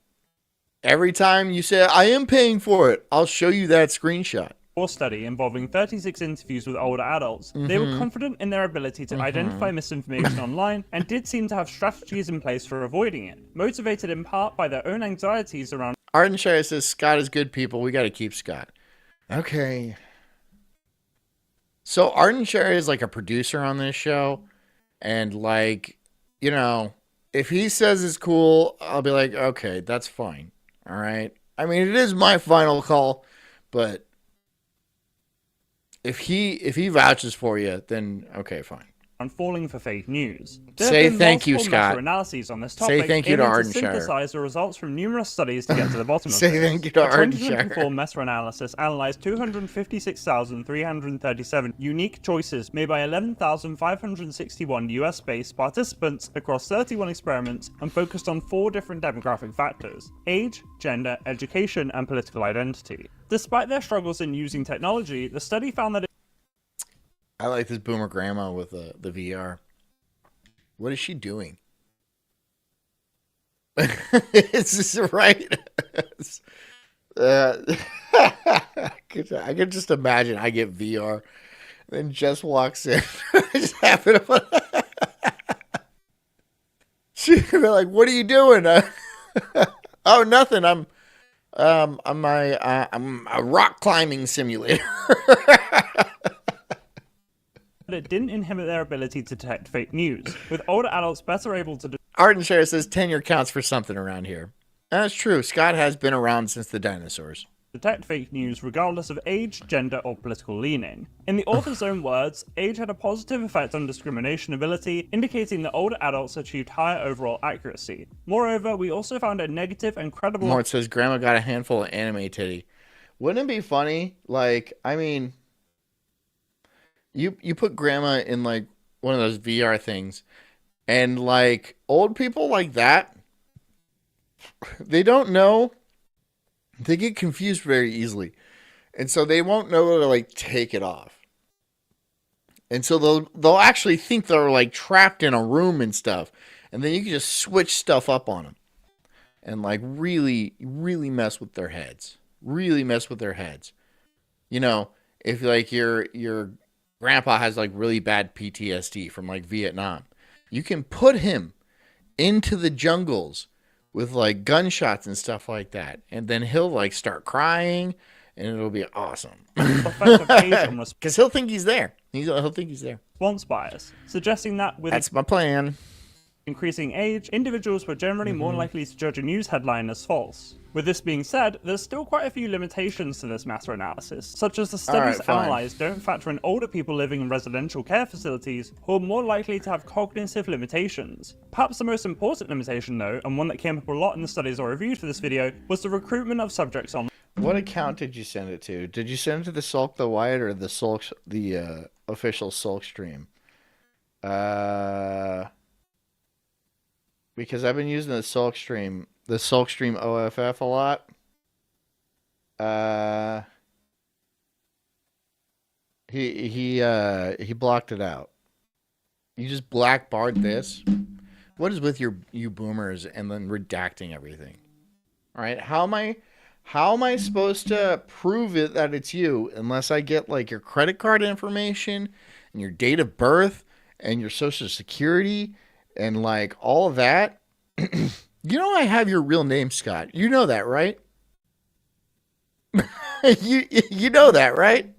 every time you say, I am paying for it, I'll show you that screenshot. Study involving 36 interviews with older adults. They were confident in their ability to identify misinformation online and did seem to have strategies in place for avoiding it, motivated in part by their own anxieties around... Ardenshire says, Scott is good people. We got to keep Scott. Okay. So Ardenshire is like a producer on this show. And like, you know, if he says it's cool, I'll be like, okay, that's fine. All right. I mean, it is my final call, but if he vouches for you, then okay, fine. On falling for fake news. Say thank you, Scott. Analyses on this topic, say thank you to Ardenshire. Synthesize the results from numerous studies to get to the bottom of Say this. thank you to Ardenshire. A 2024 meta-analysis analyzed 256,337 unique choices made by 11,561 US-based participants across 31 experiments and focused on 4 different demographic factors: age, gender, education, and political identity. Despite their struggles in using technology, the study found that I like this boomer grandma with the VR. What is she doing? Is this right? I could just imagine I get VR, then Jess walks in. Just happen to... She'd be like, "What are you doing?" Oh, nothing. I'm a rock climbing simulator. it didn't inhibit their ability to detect fake news, with older adults better able to... Ardenshire says tenure counts for something around here. That's true. Scott has been around since the dinosaurs. Detect fake news regardless of age, gender, or political leaning. In the author's own words, age had a positive effect on discrimination ability, indicating that older adults achieved higher overall accuracy. Moreover, we also found a negative and credible... Mort says grandma got a handful of anime titty. Wouldn't it be funny? Like, I mean... You put grandma in like one of those VR things, and like old people like that, they don't know. They get confused very easily, and so they won't know to like take it off. And so they'll actually think they're like trapped in a room and stuff, and then you can just switch stuff up on them, and like really mess with their heads. Really mess with their heads. You know, if like your grandpa has like really bad PTSD from like Vietnam, you can put him into the jungles with like gunshots and stuff like that, and then he'll like start crying, and it'll be awesome. Because he'll think he's there. He'll think he's there. Response bias, suggesting that with that's my plan. Increasing age, individuals were generally more likely to judge a news headline as false. With this being said, there's still quite a few limitations to this meta-analysis, such as the studies analyzed don't factor in older people living in residential care facilities who are more likely to have cognitive limitations. Perhaps the most important limitation though, and one that came up a lot in the studies I reviewed for this video, was the recruitment of subjects on... What account did you send it to? Did you send it to the Sulk the Wyatt or the Sulk, the official Sulk stream? Because I've been using the Sulk stream OFF a lot. He blocked it out. You just blackbarred this. What is with you boomers and then redacting everything? All right, how am I supposed to prove it that it's you unless I get like your credit card information and your date of birth and your social security and like all of that? You know I have your real name, Scott. You know that, right? you know that, right?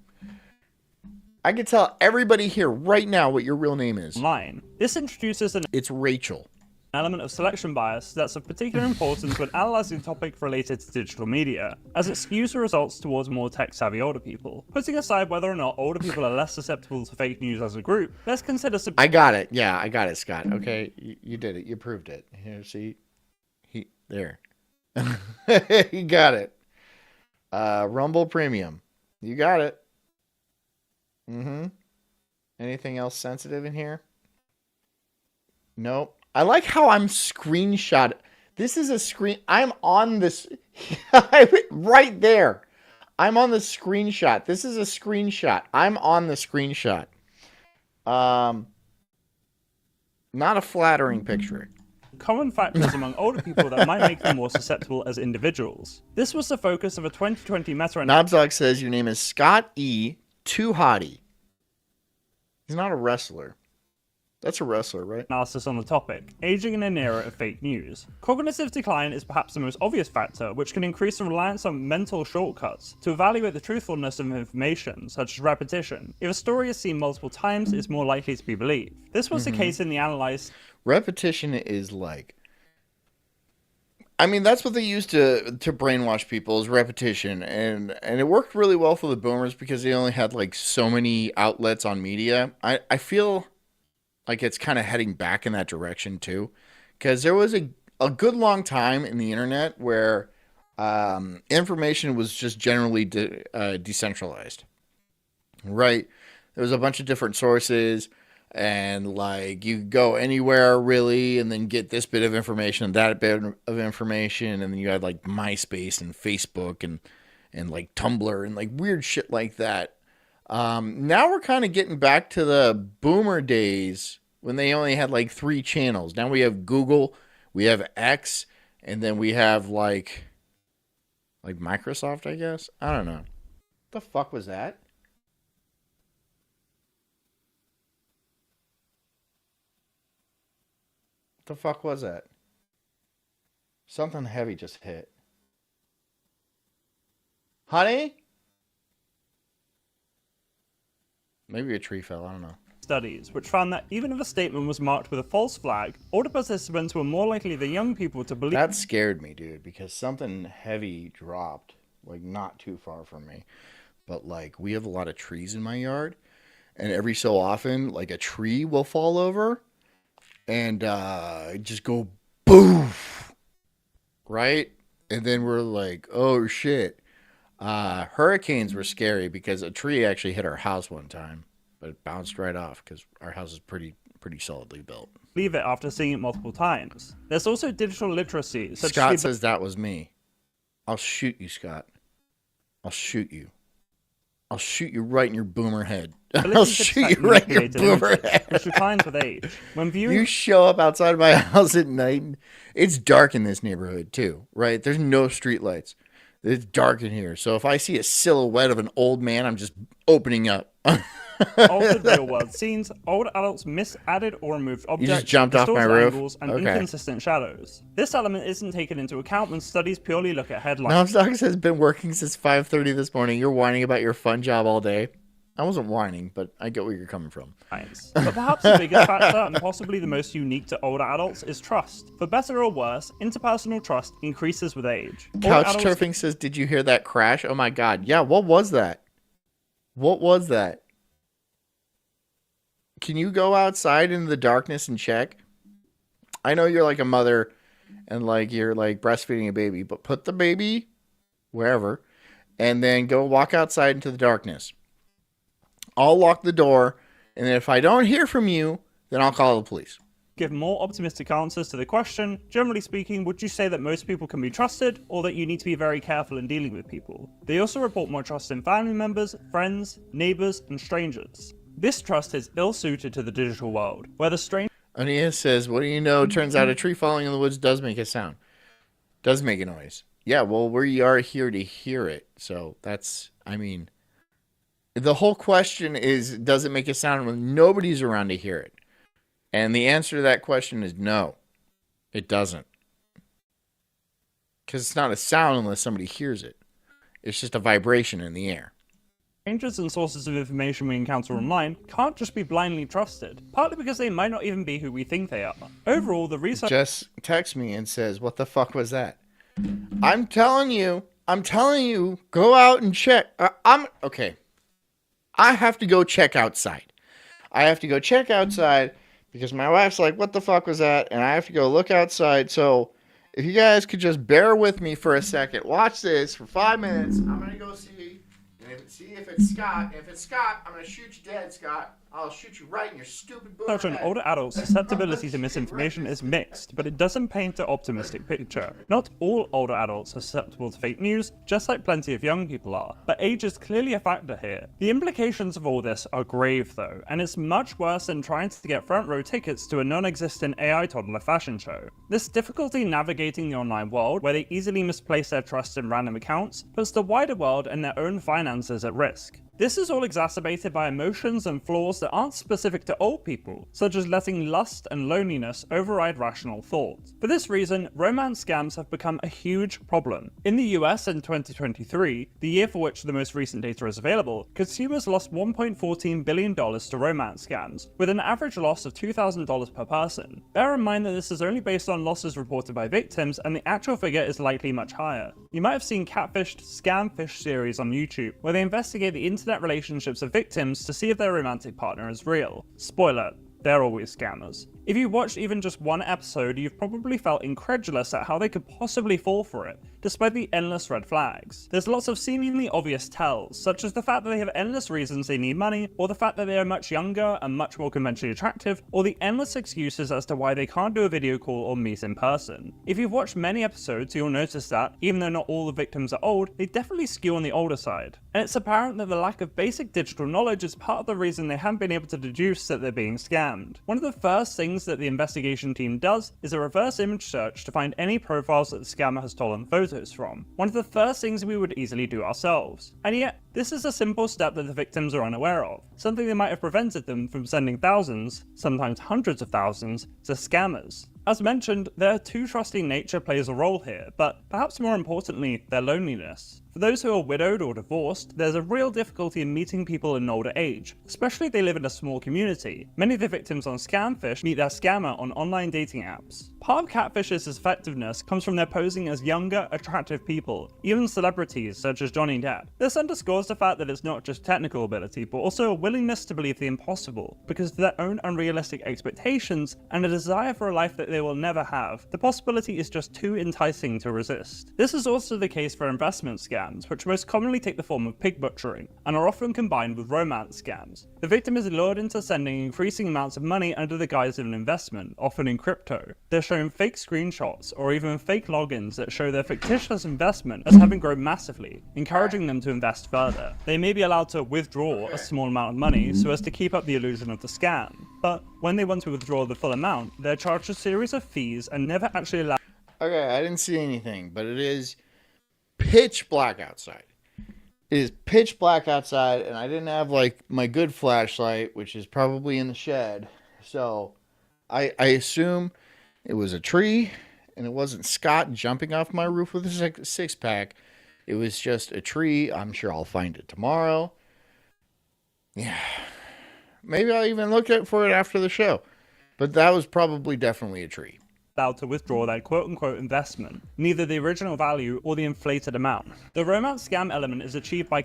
I can tell everybody here right now what your real name is. online. This introduces an It's Rachel. element of selection bias that's of particular importance when analysing a topic related to digital media, as it skews the results towards more tech-savvy older people. Putting aside whether or not older people are less susceptible to fake news as a group, let's consider I got it. Yeah, I got it, Scott. Okay, you did it. You proved it. Here, see? There. You got it. Rumble Premium. You got it. Mm-hmm. Anything else sensitive in here? Nope. I like how I'm screenshot. This is a screen. I'm on this. Right there. I'm on the screenshot. This is a screenshot. I'm on the screenshot. Not a flattering picture. common factors among older people that might make them more susceptible as individuals. This was the focus of a 2020 meta-analysis Knobzog says your name is Scott E. Too Hottie. He's not a wrestler. That's a wrestler, right? on the topic, aging in an era of fake news. Cognitive decline is perhaps the most obvious factor, which can increase the reliance on mental shortcuts to evaluate the truthfulness of information, such as repetition. If a story is seen multiple times, it's more likely to be believed. This was the case in the analyzed. Repetition is like... I mean, that's what they used to brainwash people, is repetition. And it worked really well for the boomers because they only had like so many outlets on media. I feel like it's kind of heading back in that direction too, because there was a good long time in the internet where information was just generally decentralized, right? There was a bunch of different sources, and like you could go anywhere really and then get this bit of information, that bit of information, and then you had like MySpace and Facebook and like Tumblr and like weird shit like that. Now we're kind of getting back to the boomer days when they only had like 3 channels. Now we have Google, we have X, and then we have like Microsoft, I guess. I don't know. What the fuck was that? What the fuck was that? Something heavy just hit. Honey? Maybe a tree fell, I don't know. Studies, which found that even if a statement was marked with a false flag, older participants were more likely than young people to believe. That scared me, dude, because something heavy dropped, like not too far from me. But like, we have a lot of trees in my yard, and every so often, like a tree will fall over and just go boof, right? And then we're like, oh shit. Hurricanes were scary because a tree actually hit our house one time, but it bounced right off because our house is pretty solidly built. Leave it after seeing it multiple times. There's also digital literacy, such Scott as says that was me. I'll shoot you, Scott. I'll shoot you. I'll shoot you right in your boomer head. I'll shoot you right in your boomer head. Which declines with age. When viewing, you show up outside my house at night, and it's dark in this neighborhood too, right? There's no street lights. It's dark in here. So if I see a silhouette of an old man, I'm just opening up. altered real-world scenes, older adults miss added or removed objects, you just jumped off my roof? angles, and Okay. inconsistent shadows. This element isn't taken into account when studies purely look at headlines. Knobzog has been working since 5:30 this morning. You're whining about your fun job all day. I wasn't whining, but I get where you're coming from. But perhaps the biggest factor, and possibly the most unique to older adults, is trust. For better or worse, interpersonal trust increases with age. Couch Turfing says, did you hear that crash? Oh my god. Yeah, what was that? What was that? Can you go outside into the darkness and check? I know you're like a mother and like you're like breastfeeding a baby, but put the baby wherever and then go walk outside into the darkness. I'll lock the door, and then if I don't hear from you, then I'll call the police. Give more optimistic answers to the question. Generally speaking, would you say that most people can be trusted, or that you need to be very careful in dealing with people? They also report more trust in family members, friends, neighbors, and strangers. This trust is ill-suited to the digital world, where the stranger... Ania says, what do you know? Turns out a tree falling in the woods does make a sound. Does make a noise. Yeah, well, we are here to hear it. So that's, I mean... The whole question is, does it make a sound when nobody's around to hear it? And the answer to that question is no, it doesn't. Because it's not a sound unless somebody hears it. It's just a vibration in the air. Strangers and sources of information we encounter online can't just be blindly trusted, partly because they might not even be who we think they are. Overall, the research Just texts me and says, what the fuck was that? I'm telling you, go out and check. Okay. I have to go check outside. Because my wife's like, what the fuck was that? And I have to go look outside. So if you guys could just bear with me for a second, watch this for 5 minutes. I'm going to go see if it's Scott. If it's Scott, I'm going to shoot you dead, Scott. I'll shoot you right in your stupid booty. on older adults' susceptibility to misinformation is mixed, but it doesn't paint an optimistic picture. Not all older adults are susceptible to fake news, just like plenty of young people are, but age is clearly a factor here. The implications of all this are grave though, and it's much worse than trying to get front row tickets to a non-existent AI toddler fashion show. This difficulty navigating the online world, where they easily misplace their trust in random accounts, puts the wider world and their own finances at risk. This is all exacerbated by emotions and flaws that aren't specific to old people, such as letting lust and loneliness override rational thought. For this reason, romance scams have become a huge problem. In the US in 2023, the year for which the most recent data is available, consumers lost $1.14 billion to romance scams, with an average loss of $2,000 per person. Bear in mind that this is only based on losses reported by victims, and the actual figure is likely much higher. You might have seen Catfished Scamfish series on YouTube, where they investigate the internet relationships of victims to see if their romantic partner is real. Spoiler, they're always scammers. If you watched even just one episode, you've probably felt incredulous at how they could possibly fall for it, despite the endless red flags. There's lots of seemingly obvious tells, such as the fact that they have endless reasons they need money, or the fact that they are much younger and much more conventionally attractive, or the endless excuses as to why they can't do a video call or meet in person. If you've watched many episodes, you'll notice that, even though not all the victims are old, they definitely skew on the older side. And it's apparent that the lack of basic digital knowledge is part of the reason they haven't been able to deduce that they're being scammed. One of the first things that the investigation team does is a reverse image search to find any profiles that the scammer has stolen photos from. One of the first things we would easily do ourselves. And yet, this is a simple step that the victims are unaware of, something that might have prevented them from sending thousands, sometimes hundreds of thousands, to scammers. As mentioned, their too trusting nature plays a role here, but perhaps more importantly, their loneliness. For those who are widowed or divorced, there's a real difficulty in meeting people in older age, especially if they live in a small community. Many of the victims on Scamfish meet their scammer on online dating apps. Part of Catfish's effectiveness comes from their posing as younger, attractive people, even celebrities such as Johnny Depp. This underscores the fact that it's not just technical ability, but also a willingness to believe the impossible, because of their own unrealistic expectations and a desire for a life that they will never have. The possibility is just too enticing to resist. This is also the case for investment scams, which most commonly take the form of pig butchering, and are often combined with romance scams. The victim is lured into sending increasing amounts of money under the guise of an investment, often in crypto. They're shown fake screenshots, or even fake logins that show their fictitious investment as having grown massively, encouraging them to invest further. They may be allowed to withdraw a small amount of money so as to keep up the illusion of the scam, but when they want to withdraw the full amount, they're charged a series of fees and never actually allowed. Okay, I didn't see anything, but it is pitch black outside. It is pitch black outside, and I didn't have like my good flashlight, which is probably in the shed. So I assume it was a tree, and it wasn't Scott jumping off my roof with a six pack. It was just a tree. I'm sure I'll find it tomorrow. Yeah. Maybe I'll even look for it after the show. But that was probably definitely a tree. Allowed to withdraw their quote-unquote investment, neither the original value or the inflated amount. The romance scam element is achieved by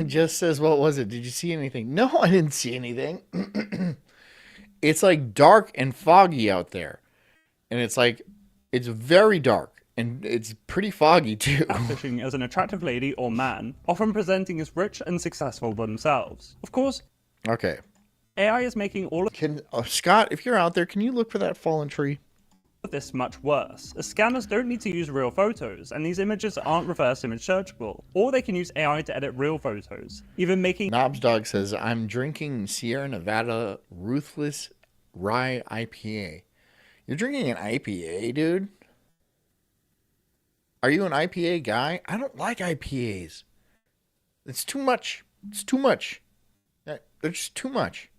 Just says, what was it? Did you see anything? No, I didn't see anything. It's like dark and foggy out there. And it's very dark. And it's pretty foggy too. Catfishing as an attractive lady or man, often presenting as rich and successful themselves. Of course, okay. AI is making all of Scott, if you're out there, can you look for that fallen tree? this much worse, as scammers don't need to use real photos, and these images aren't reverse image searchable, or they can use AI to edit real photos, even making. Knobs Dog says, I'm drinking Sierra Nevada Ruthless Rye IPA. You're drinking an IPA, dude? Are you an IPA guy? I don't like IPAs. It's too much. It's too much. They're just too much.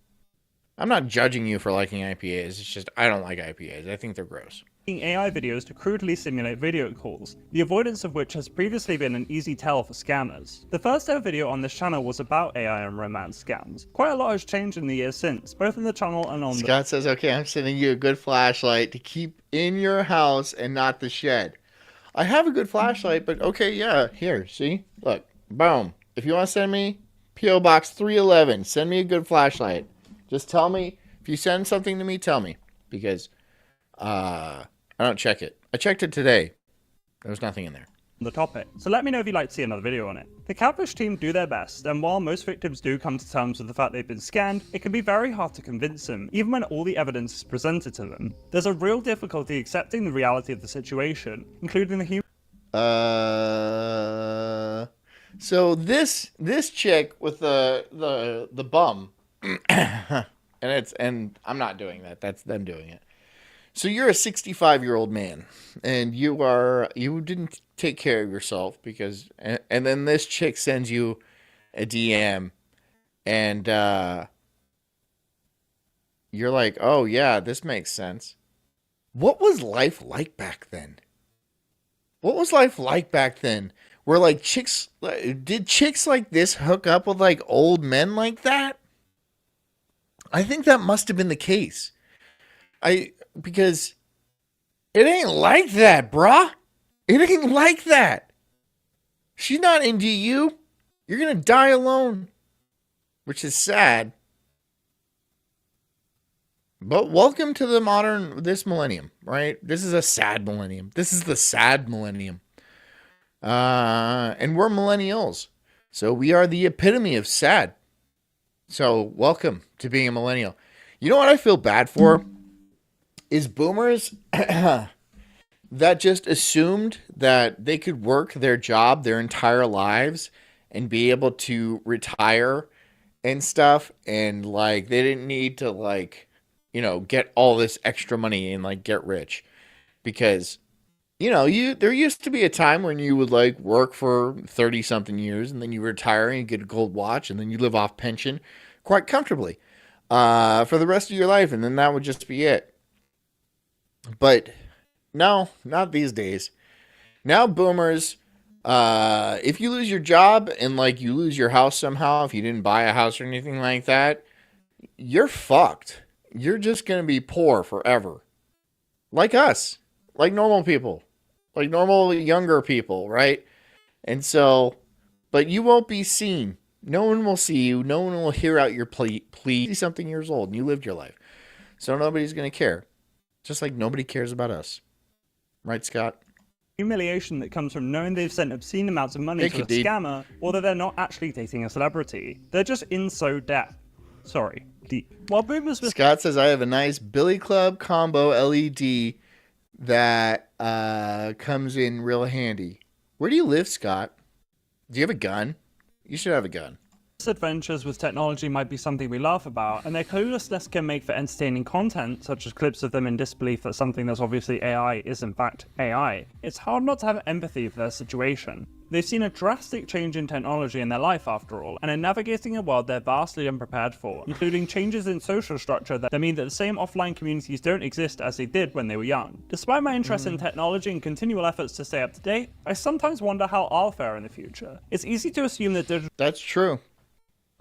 I'm not judging you for liking IPAs. It's just I don't like IPAs. I think they're gross. AI videos to crudely simulate video calls, the avoidance of which has previously been an easy tell for scammers. The first ever video on this channel was about AI and romance scams. Quite a lot has changed in the years since, both in the channel and on Scott says, okay, I'm sending you a good flashlight to keep in your house and not the shed. I have a good flashlight, but okay, yeah, here, see? Look, boom. If you want to send me P.O. Box 311, send me a good flashlight. Just tell me, if you send something to me, tell me. Because, I don't check it. I checked it today. There was nothing in there. the topic, so let me know if you'd like to see another video on it. The Catfish team do their best, and while most victims do come to terms with the fact they've been scammed, it can be very hard to convince them, even when all the evidence is presented to them. There's a real difficulty accepting the reality of the situation, including the human. So this chick with the bum, and I'm not doing that. That's them doing it. So you're a 65-year-old man, and you didn't take care of yourself because, and then this chick sends you a DM, and you're like, oh yeah, this makes sense. What was life like back then? What was life like back then? Where like did chicks like this hook up with like old men like that? I think that must have been the case. Because it ain't like that, bruh. It ain't like that. She's not into you. You're gonna die alone, which is sad. But welcome to this millennium, right? This is a sad millennium. This is the sad millennium. And we're millennials. So we are the epitome of sad. So welcome to being a millennial. You know what I feel bad for? Is boomers that just assumed that they could work their job their entire lives and be able to retire and stuff. And like, they didn't need to like, get all this extra money and like get rich because, there used to be a time when you would like work for 30 something years and then you retire and you get a gold watch and then you live off pension quite comfortably, for the rest of your life. And then that would just be it. But no, not these days. Now boomers, if you lose your job and like you lose your house somehow, if you didn't buy a house or anything like that, you're fucked. You're just going to be poor forever. Like us. Like normal people. Like normal younger people, right? And so, but you won't be seen. No one will see you. No one will hear out your plea. 60-something years old and you lived your life. So nobody's going to care. Just like nobody cares about us. Right, Scott? Humiliation that comes from knowing they've sent obscene amounts of money to a scammer, or that they're not actually dating a celebrity. They're just in so deep. While boomers were... Scott says, I have a nice Billy Club combo LED that comes in real handy. Where do you live, Scott? Do you have a gun? You should have a gun. Adventures with technology might be something we laugh about, and their cluelessness can make for entertaining content, such as clips of them in disbelief that something that's obviously AI is in fact AI. It's hard not to have empathy for their situation. They've seen a drastic change in technology in their life after all, and are navigating a world they're vastly unprepared for, including changes in social structure that mean that the same offline communities don't exist as they did when they were young. Despite my interest in technology and continual efforts to stay up to date, I sometimes wonder how I'll fare in the future. It's easy to assume that digital... That's true.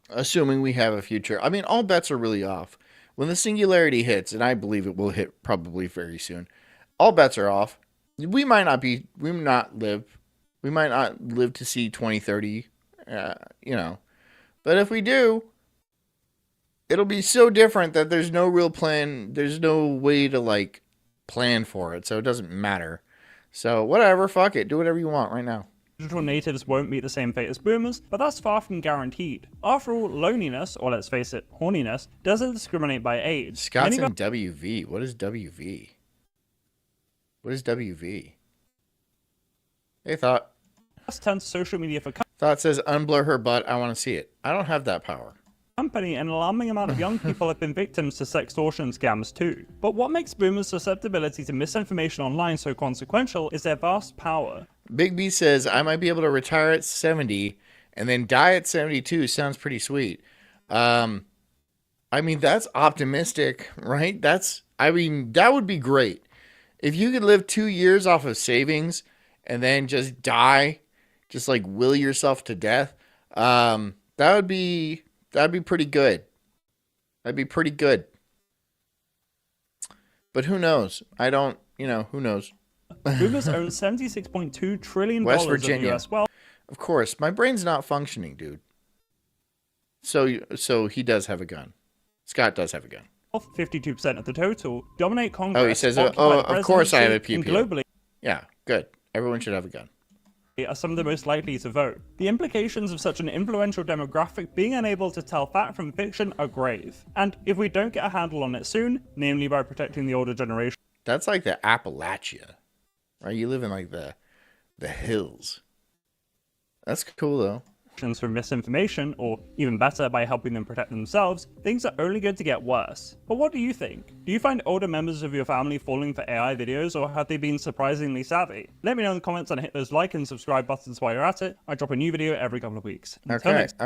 Assuming we have a future. I mean, all bets are really off. When the singularity hits, and I believe it will hit probably very soon, all bets are off. We might not live to see 2030, But if we do, it'll be so different that there's no real plan. There's no way to, like, plan for it, so it doesn't matter. So, whatever, fuck it. Do whatever you want right now. Digital natives won't meet the same fate as boomers, but that's far from guaranteed. After all, loneliness, or let's face it, horniness, doesn't discriminate by age. Scott's in WV. What is WV? What is WV? Hey, Thought. Turn to social media for Thought says, unblur her butt. I want to see it. I don't have that power. company, and an alarming amount of young people have been victims to sextortion scams too. But what makes boomers' susceptibility to misinformation online so consequential is their vast power. Big B says, I might be able to retire at 70 and then die at 72. Sounds pretty sweet. I mean, that's optimistic, right? That would be great. If you could live 2 years off of savings and then just die, just like will yourself to death, that'd be pretty good. That'd be pretty good. But who knows? I don't, who knows? Boomers own $76.2 trillion West of Virginia. US wealth. Of course, my brain's not functioning, dude. So he does have a gun. Scott does have a gun. 52% of the total, dominate Congress. Oh, he says, occupy the of course I have a presidency, and PPO. globally Yeah, good. Everyone should have a gun. are some of the most likely to vote. The implications of such an influential demographic being unable to tell fact from fiction are grave. And if we don't get a handle on it soon, namely by protecting the older generation, That's like the Appalachia, right? You live in like the hills. That's cool though. from misinformation, or even better, by helping them protect themselves, things are only going to get worse. But what do you think? Do you find older members of your family falling for AI videos, or have they been surprisingly savvy? Let me know in the comments and hit those like and subscribe buttons while you're at it. I drop a new video every couple of weeks. Until Okay, next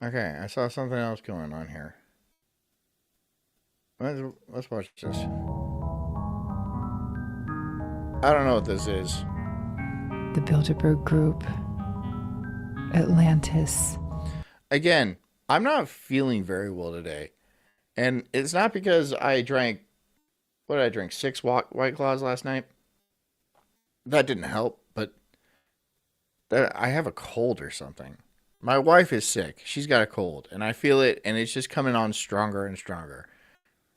okay. I saw something else going on here. Let's watch this. I don't know what this is. The Bilderberg Group, Atlantis. Again, I'm not feeling very well today. And it's not because I drank, what did I drink? 6 White Claws last night? That didn't help, but I have a cold or something. My wife is sick. She's got a cold, and I feel it, and it's just coming on stronger and stronger.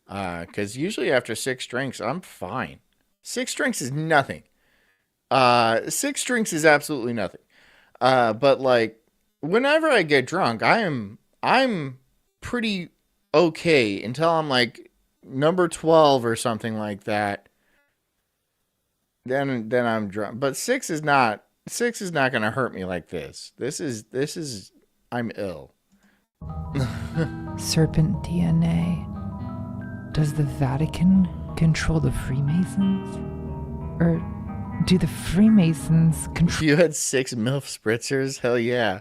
Because usually after 6 drinks, I'm fine. 6 drinks is nothing. 6 drinks is absolutely nothing. But like, whenever I get drunk, I'm pretty okay until I'm like number 12 or something like that. Then I'm drunk. But 6 is not going to hurt me like this. This is I'm ill. Serpent DNA. Does the Vatican control the Freemasons? Or do the Freemasons control... You had 6 MILF spritzers? Hell yeah.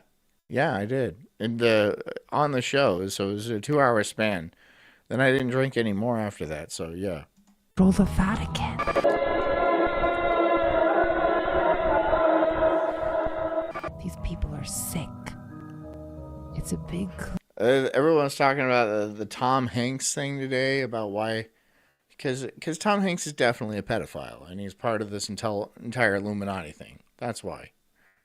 Yeah, I did. And on the show, so it was a 2-hour span. Then I didn't drink any more after that, so yeah. control the Vatican? These people are sick. It's a big... Everyone's talking about the Tom Hanks thing today, about why... Because Tom Hanks is definitely a pedophile, and he's part of this entire Illuminati thing. That's why.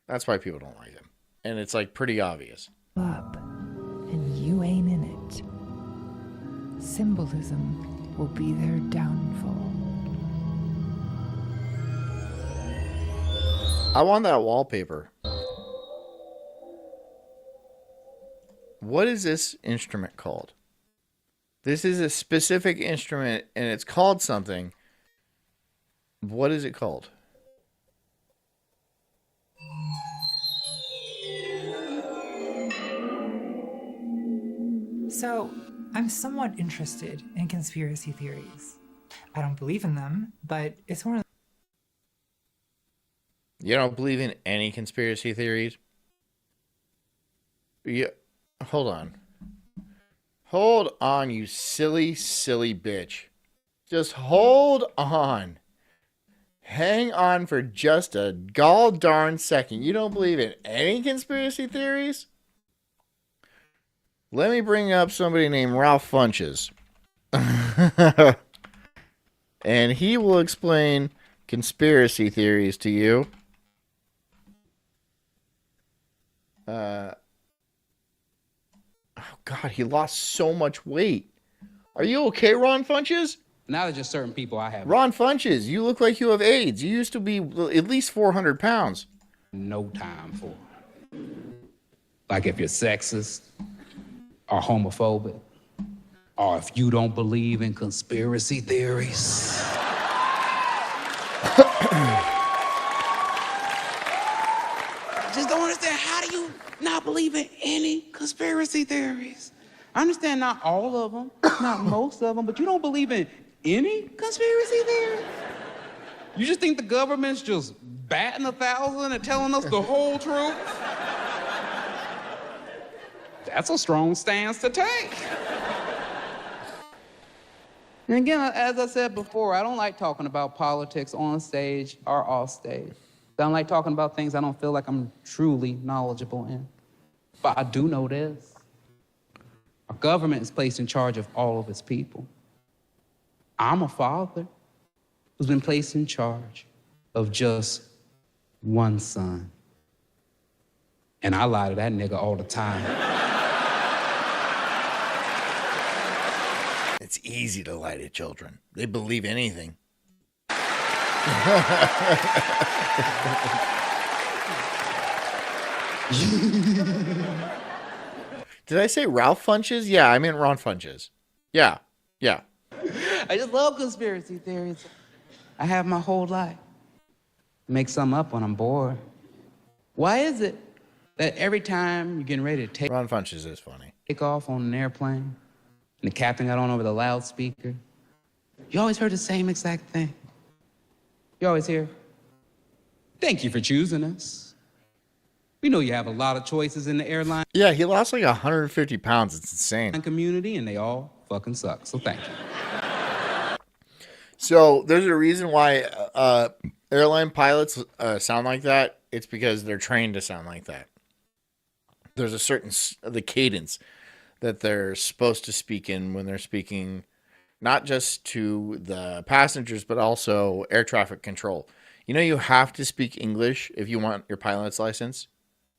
That's why people don't like him. And it's like pretty obvious. Up, and you ain't in it. Symbolism will be their downfall. I want that wallpaper. What is this instrument called? This is a specific instrument, and it's called something. What is it called? So, I'm somewhat interested in conspiracy theories. I don't believe in them, but it's one of You don't believe in any conspiracy theories? Yeah. Hold on. Hold on, you silly, silly bitch. Just hold on. Hang on for just a gall darn second. You don't believe in any conspiracy theories? Let me bring up somebody named Ralph Funches. And he will explain conspiracy theories to you. Oh, God, he lost so much weight. Are you okay, Ron Funches? Now there's just certain people I have Ron Funches, you look like you have AIDS. You used to be at least 400 pounds. no time for. Like if you're sexist or homophobic, or if you don't believe in conspiracy theories. Just don't understand, how do you not believe in any conspiracy theories? I understand not all of them, not most of them, but you don't believe in any conspiracy theories? You just think the government's just batting 1,000 and telling us the whole truth? That's a strong stance to take. And again, as I said before, I don't like talking about politics on stage or off stage. I don't like talking about things I don't feel like I'm truly knowledgeable in. But I do know this. Our government is placed in charge of all of its people. I'm a father who's been placed in charge of just one son. And I lie to that nigga all the time. It's easy to lie to children. They believe anything. Did I say Ralph Funches? Yeah, I meant Ron Funches. Yeah. I just love conspiracy theories. I have my whole life. Make some up when I'm bored. Why is it that every time you're getting ready to take Ron Funches is funny. off on an airplane and the captain got on over the loudspeaker, you always heard the same exact thing? You always hear, "Thank you for choosing us. We know you have a lot of choices in the airline Yeah, he lost like 150 pounds. It's insane. community, and they all fucking suck. So thank you." So there's a reason why airline pilots sound like that. It's because they're trained to sound like that. There's a certain the cadence that they're supposed to speak in when they're speaking, not just to the passengers, but also air traffic control. You know, you have to speak English if you want your pilot's license.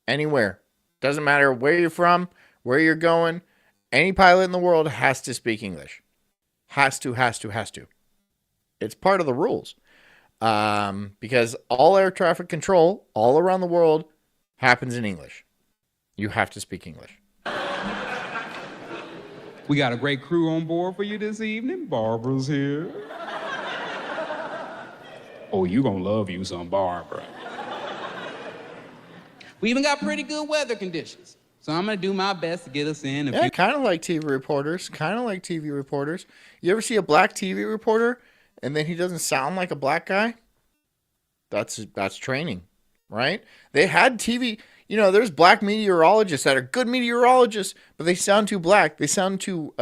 Anywhere. Doesn't matter where you're from, where you're going. Any pilot in the world has to speak English. Has to. It's part of the rules. Because all air traffic control all around the world happens in English. You have to speak English. We got a great crew on board for you this evening. Barbara's here. Oh, you gonna love you some Barbara. We even got pretty good weather conditions. So I'm gonna do my best to get us in. Yeah, kind of like TV reporters. You ever see a black TV reporter and then he doesn't sound like a black guy? That's training, right? They had TV. You know, there's black meteorologists that are good meteorologists, but they sound too black. They sound too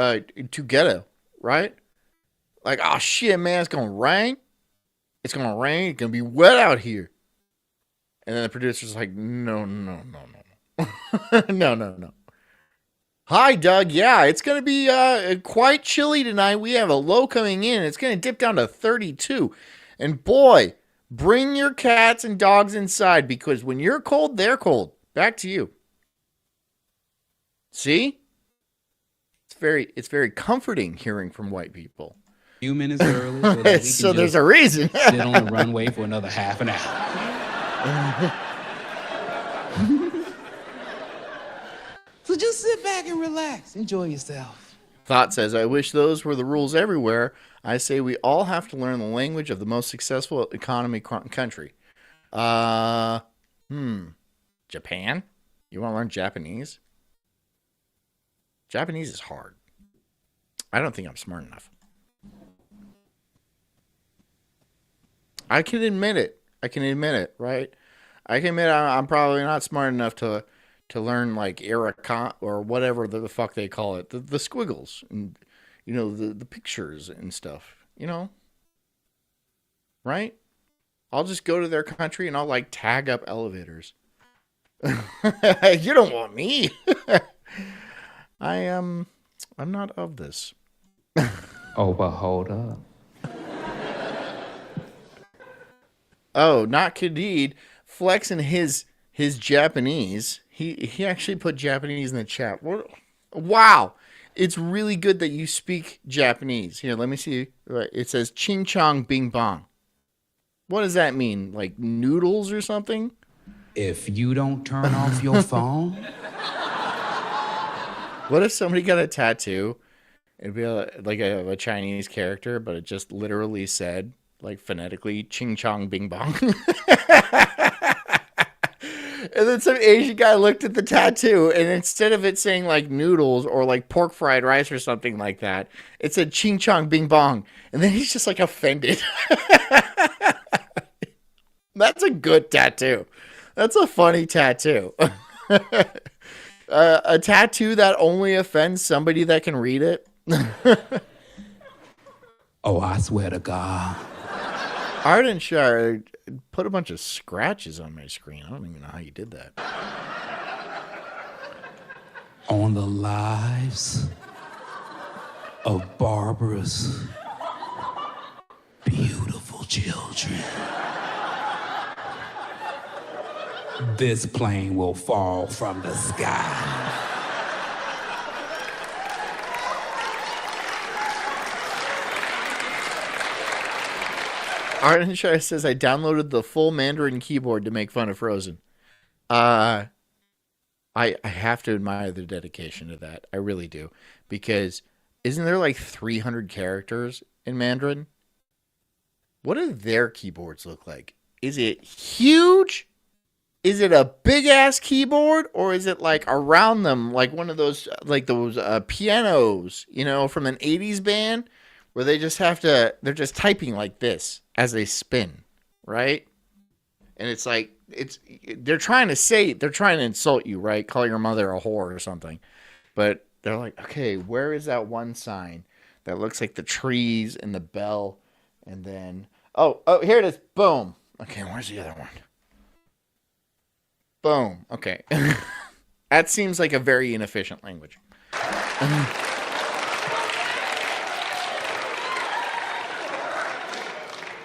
ghetto, right? Like, oh shit, man, it's gonna rain. It's gonna be wet out here. And then the producer's like, no. No. Hi, Doug. Yeah, it's gonna be quite chilly tonight. We have a low coming in. It's gonna dip down to 32. And boy, bring your cats and dogs inside because when you're cold, they're cold. Back to you. See? It's very comforting hearing from white people. few minutes early so that we can So there's a reason. sit on the runway for another half an hour. So just sit back and relax. Enjoy yourself. Thought says, I wish those were the rules everywhere. I say we all have to learn the language of the most successful economy country. Japan? You want to learn Japanese? Japanese is hard. I don't think I'm smart enough. I can admit it, right? I can admit I'm probably not smart enough to learn like Ericot or whatever the fuck they call it. The squiggles and, you know, the pictures and stuff, you know? Right? I'll just go to their country and I'll like tag up elevators. You don't want me. I'm not of this. Oh, but hold up. Oh, not Khalid flexing his Japanese. He actually put Japanese in the chat. Wow. It's really good that you speak Japanese. Here, let me see. It says ching chong bing bong. What does that mean? Like noodles or something? If you don't turn off your phone. What if somebody got a tattoo? It'd be like a Chinese character, but it just literally said, like phonetically, ching chong bing bong. And then some Asian guy looked at the tattoo, and instead of it saying like noodles or like pork fried rice or something like that, it said ching chong bing bong. And then he's just like offended. That's a good tattoo. That's a funny tattoo. A tattoo that only offends somebody that can read it. Oh, I swear to God. Ardenshire put a bunch of scratches on my screen. I don't even know how you did that. On the lives of Barbara's beautiful children. This plane will fall from the sky. Ardenshire says, I downloaded the full Mandarin keyboard to make fun of Frozen. I have to admire the dedication to that. I really do. Because isn't there like 300 characters in Mandarin? What do their keyboards look like? Is it huge? Is it a big ass keyboard? Or is it like around them like one of those pianos, you know, from an 80s band where they just they're just typing like this as they spin, right? And it's like, they're trying to insult you, right? Call your mother a whore or something. But they're like, okay, where is that one sign that looks like the trees and the bell? And then, oh, here it is. Boom. Okay, where's the other one? Boom. Okay. That seems like a very inefficient language.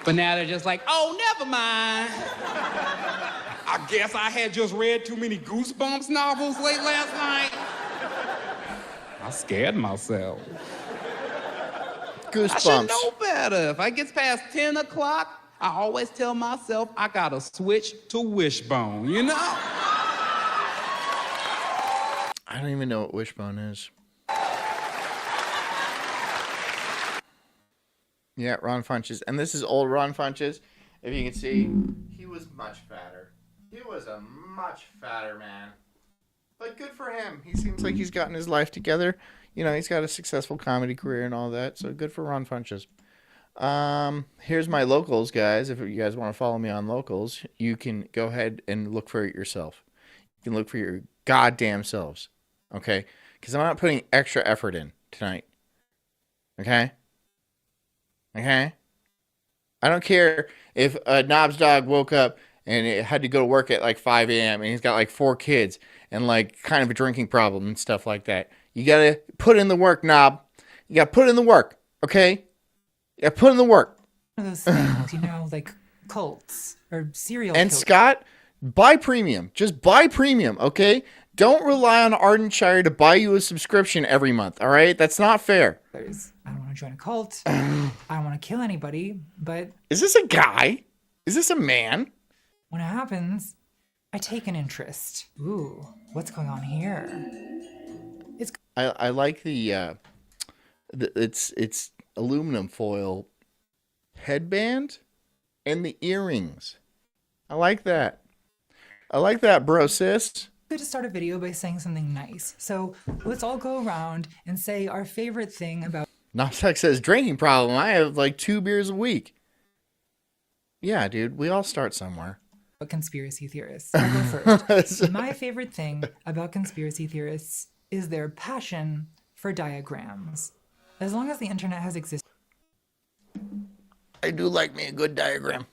But now they're just like, oh, never mind. I guess I had just read too many Goosebumps novels late last night. I scared myself. Goosebumps. I should know better. If I gets past 10 o'clock, I always tell myself I gotta switch to Wishbone, you know? I don't even know what Wishbone is. Yeah, Ron Funches. And this is old Ron Funches. If you can see, he was much fatter. He was a much fatter man. But good for him. He seems like he's gotten his life together. You know, he's got a successful comedy career and all that. So good for Ron Funches. Here's my locals, guys. If you guys want to follow me on locals, you can go ahead and look for it yourself. You can look for your goddamn selves. Okay? Because I'm not putting extra effort in tonight. Okay? Okay? I don't care if Knob's dog woke up and it had to go to work at like 5 a.m. and he's got like 4 kids and like kind of a drinking problem and stuff like that. You got to put in the work, Knob. You got to put in the work, okay? You got to put in the work. One of those things, you know, like cults or serial And killers. Scott, buy premium. Just buy premium, okay? Don't rely on Ardenshire to buy you a subscription every month, all right? That's not fair. I don't want to join a cult. I don't want to kill anybody. But Is this a guy? Is this a man? when it happens, I take an interest. Ooh, what's going on here? I like the it's aluminum foil headband and the earrings. I like that. I like that, bro, sis. Good to start a video by saying something nice. So let's all go around and say our favorite thing about Knobsack says, drinking problem. I have like 2 beers a week. Yeah, dude, we all start somewhere. conspiracy theorists. I'll go first. My favorite thing about conspiracy theorists is their passion for diagrams. As long as the internet has existed, I do like me a good diagram.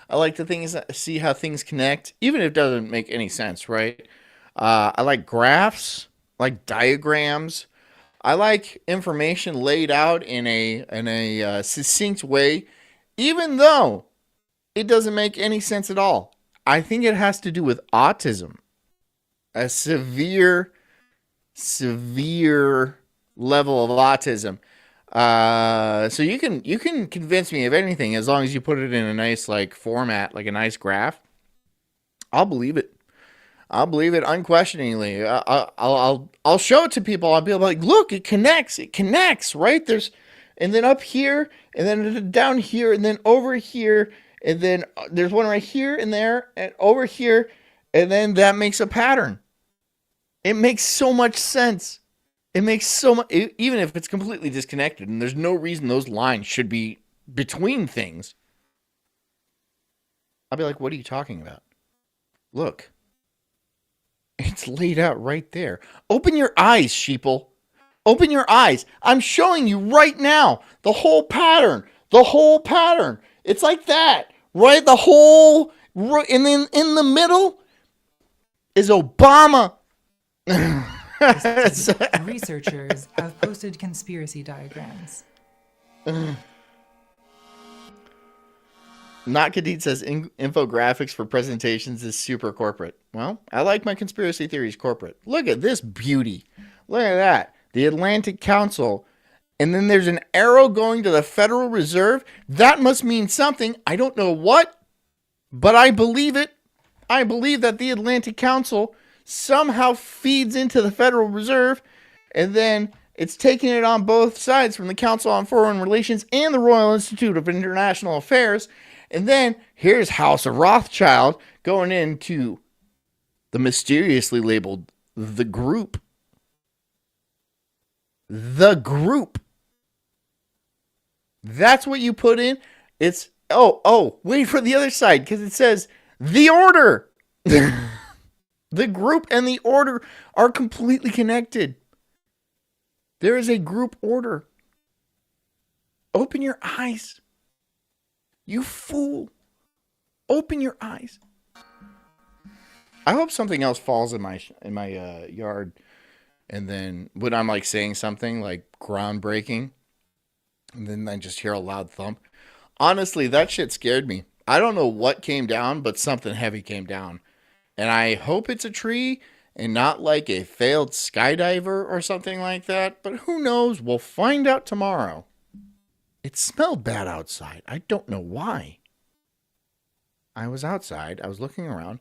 I like to see how things connect, even if it doesn't make any sense, right? I like graphs, I like diagrams. I like information laid out in a succinct way, even though it doesn't make any sense at all. I think it has to do with autism, a severe level of autism. So you can convince me of anything as long as you put it in a nice like format, like a nice graph. I'll believe it. I'll believe it unquestioningly. I'll show it to people. I'll be like, look, it connects. It connects, right? There's, and then up here, and then down here, and then over here, and then there's one right here and there, and over here, and then that makes a pattern. It makes so much sense. It makes so much, even if it's completely disconnected, and there's no reason those lines should be between things. I'll be like, what are you talking about? Look. It's laid out right there. Open your eyes, sheeple. Open your eyes. I'm showing you right now the whole pattern. The whole pattern. It's like that, right? The whole, and then in the middle is Obama. Researchers have posted conspiracy diagrams. Not Kadid says infographics for presentations is super corporate. Well, I like my conspiracy theories corporate. Look at this beauty. Look at that. The Atlantic Council. And then there's an arrow going to the Federal Reserve. That must mean something. I don't know what, but I believe it. I believe that the Atlantic Council somehow feeds into the Federal Reserve, and then it's taking it on both sides from the Council on Foreign Relations and the Royal Institute of International Affairs. And then here's House of Rothschild going into the mysteriously labeled the group. The group. That's what you put in. It's, wait for the other side because it says the order. The group and the order are completely connected. There is a group order. Open your eyes. You fool. Open your eyes. I hope something else falls in my yard. And then when I'm like saying something like groundbreaking, and then I just hear a loud thump. Honestly, that shit scared me. I don't know what came down, but something heavy came down. And I hope it's a tree and not like a failed skydiver or something like that. But who knows? We'll find out tomorrow. It smelled bad outside. I don't know why. I was outside. I was looking around.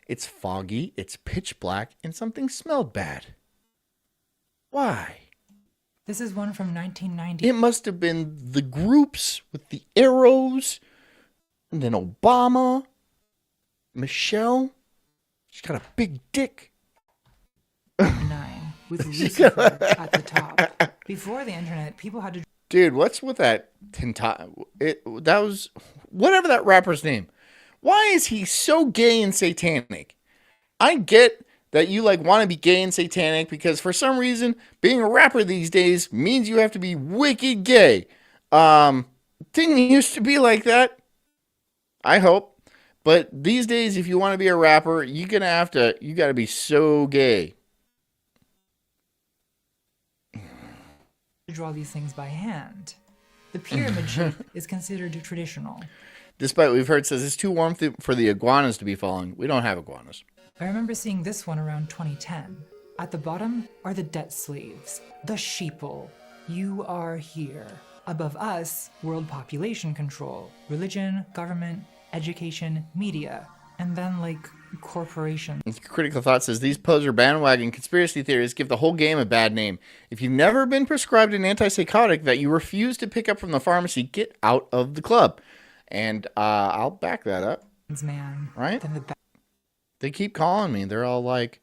It's foggy. It's pitch black. And something smelled bad. Why? This is one from 1990. It must have been the groups with the arrows. And then Obama. Michelle. She's got a big dick. 9 with Lucifer at the top. Before the internet, people had to... Dude, what's with that? That was... Whatever that rapper's name. Why is he so gay and satanic? I get that you like want to be gay and satanic because for some reason being a rapper these days means you have to be wicked gay. Didn't used to be like that. I hope. But these days if you want to be a rapper, you got to be so gay. draw these things by hand. The pyramid shape is considered traditional. Despite what we've heard, says it's too warm for the iguanas to be falling. We don't have iguanas. I remember seeing this one around 2010. At the bottom are the debt slaves, the sheeple. You are here. Above us, world population control, religion, government, education, media, and then like corporations. Critical Thought says these poser bandwagon conspiracy theories give the whole game a bad name. If you've never been prescribed an antipsychotic that you refuse to pick up from the pharmacy, get out of the club. And I'll back that up. Man, right? Then they keep calling me. They're all like,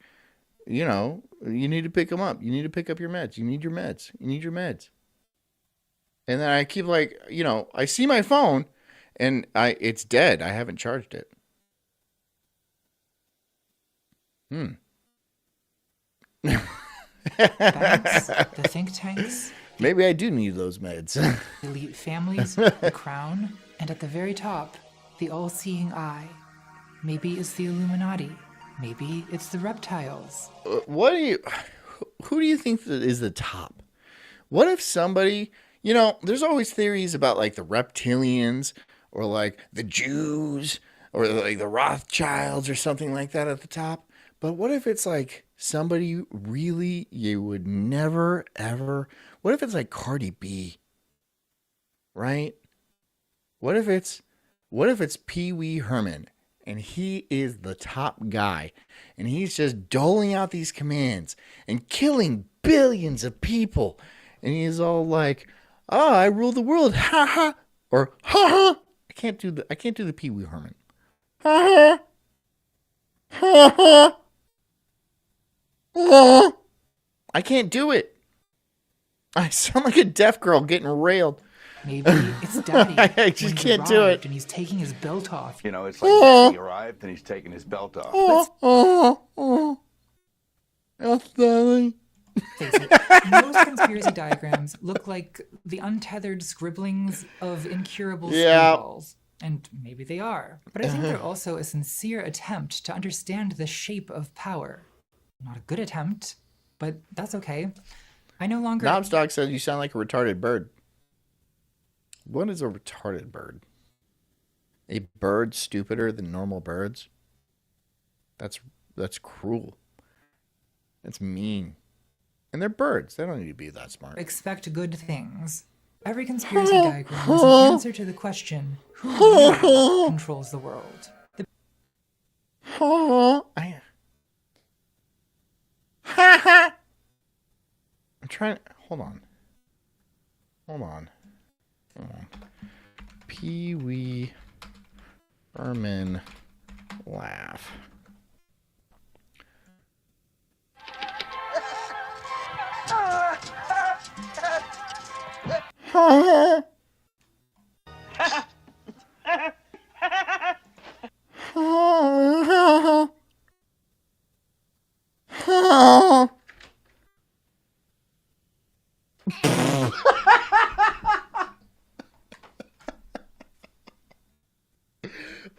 you know, you need to pick them up. You need to pick up your meds. You need your meds. You need your meds. And then I keep like, you know, I see my phone and it's dead. I haven't charged it. Banks, the think tanks. Maybe I do need those meds. Elite families, the crown, and at the very top, the all-seeing eye. Maybe it's the Illuminati. Maybe it's the reptiles. Who do you think is the top? What if somebody, you know, there's always theories about like the reptilians or like the Jews or like the Rothschilds or something like that at the top. But what if it's like somebody really you would never ever, what if it's like Cardi B, right? What if it's Pee Wee Herman and he is the top guy and he's just doling out these commands and killing billions of people and he's all like, "Oh, I rule the world, ha ha," or "ha ha." I can't do the Pee Wee Herman. Ha ha. Ha ha. I can't do it. I sound like a deaf girl getting railed. Maybe it's Daddy. I just can't do it. And he's taking his belt off. You know, it's like Daddy arrived and he's taking his belt off. Yes, darling. face it, most conspiracy diagrams look like the untethered scribblings of incurable screwballs. And maybe they are. But I think they're also a sincere attempt to understand the shape of power. Not a good attempt, but that's okay. I no longer... Knobstock says you sound like a retarded bird. What is a retarded bird? A bird stupider than normal birds? That's cruel. That's mean. And they're birds. They don't need to be that smart. Expect good things. Every conspiracy diagram is an answer to the question, who really controls the world? I'm trying... Hold on. Pee-wee Herman laugh.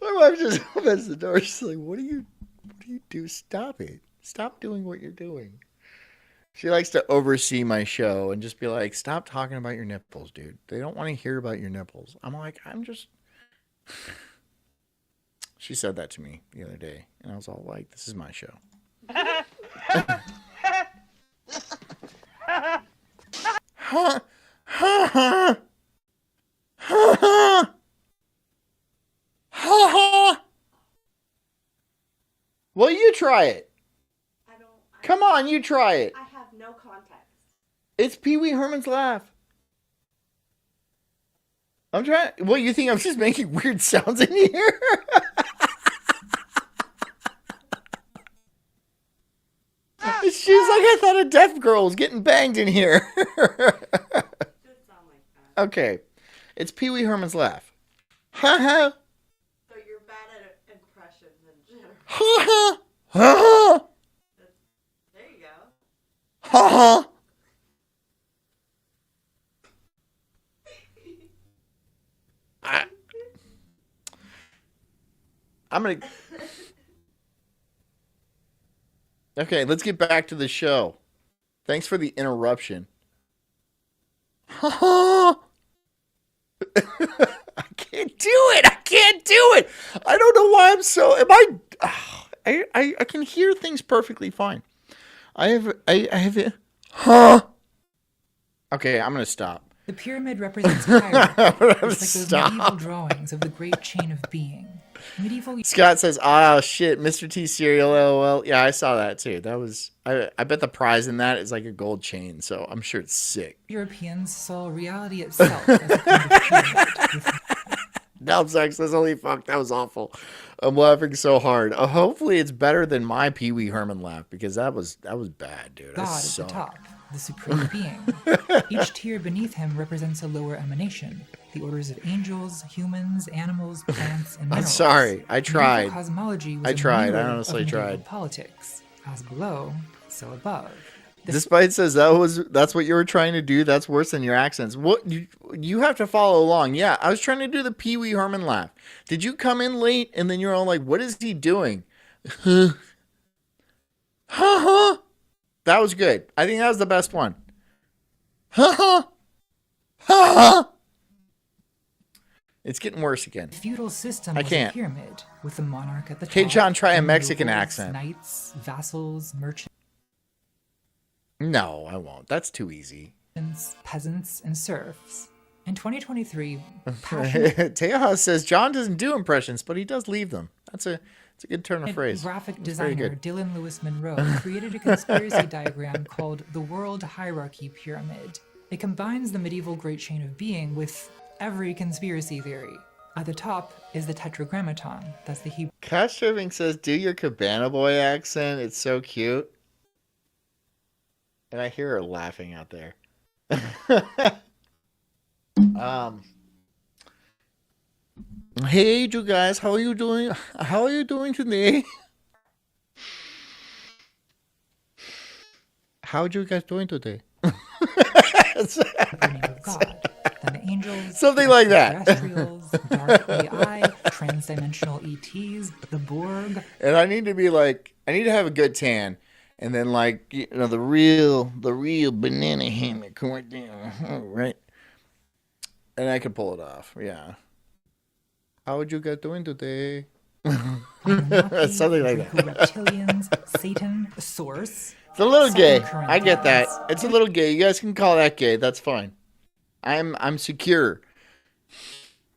My wife just opens the door. She's like, what do you do? Stop it. Stop doing what you're doing. She likes to oversee my show and just be like, stop talking about your nipples, dude. They don't want to hear about your nipples. I'm like, I'm just... She said that to me the other day. And I was all like, this is my show. Well, you try it. Come on, you try it. I have no context. It's Pee-wee Herman's laugh. I'm trying... What, you think I'm just making weird sounds in here? She's like, I thought a deaf girl was getting banged in here. It did sound like that. Okay. It's Pee-wee Herman's laugh. Ha ha. So you're bad at impressions in general. Ha ha. Ha ha. There you go. Ha ha. I'm gonna... Okay, let's get back to the show. Thanks for the interruption. I can't do it. I can't do it. I don't know why I'm so... I can hear things perfectly fine. I have it. Okay, I'm going to stop. The pyramid represents hierarchy, just like those Stop. medieval drawings of the great chain of being. Medieval Scott says, "Oh shit, Mr. T cereal, LOL." Yeah, I saw that too. That was I bet the prize in that is like a gold chain, so I'm sure it's sick. Europeans saw reality itself as a kind of pyramid. Nelpsack says, "Holy fuck, that was awful." I'm laughing so hard. Hopefully it's better than my Pee Wee Herman laugh, because that was bad, dude. God at the top, the supreme being. Each tier beneath him represents a lower emanation. The orders of angels, humans, animals, plants, and minerals. I'm sorry. I tried. Medieval cosmology was I a tried. mirror I honestly of medieval tried. Politics. As below, so above. Despite says that's what you were trying to do. That's worse than your accents. What you have to follow along. Yeah, I was trying to do the Pee Wee Herman laugh. Did you come in late and then you're all like, "What is he doing?" Huh? Ha. That was good. I think that was the best one. Ha. It's getting worse again. The feudal system I was can't. a pyramid with the monarch at the top. Hey, John, try a and Mexican nobles, accent. Knights, vassals, merchants, No, I won't. That's too easy. peasants, and serfs. In 2023, passionate Tejas says John doesn't do impressions, but he does leave them. It's a good turn of phrase. graphic That's very designer good. Dylan Lewis Monroe created a conspiracy diagram called the World Hierarchy Pyramid. It combines the medieval Great Chain of Being with every conspiracy theory. At the top is the Tetragrammaton. That's the Hebrew Cash Serving says, "Do your Cabana Boy accent. It's so cute." And I hear her laughing out there. Hey, you guys, how are you doing? How are you doing today? How'd you guys doing today? the name of God, then angels, Something like that. terrestrials, dark AI, transdimensional ETs, the Borg. And I need to be like, I need to have a good tan. And then like, you know, the real banana hammock right there, right? And I can pull it off, yeah. How would you guys doing today? Anunnaki, Something like that. Draco reptilians, Satan, Source. It's a little gay. Second I get that. Corinthians. It's a little gay. You guys can call that gay. That's fine. I'm secure.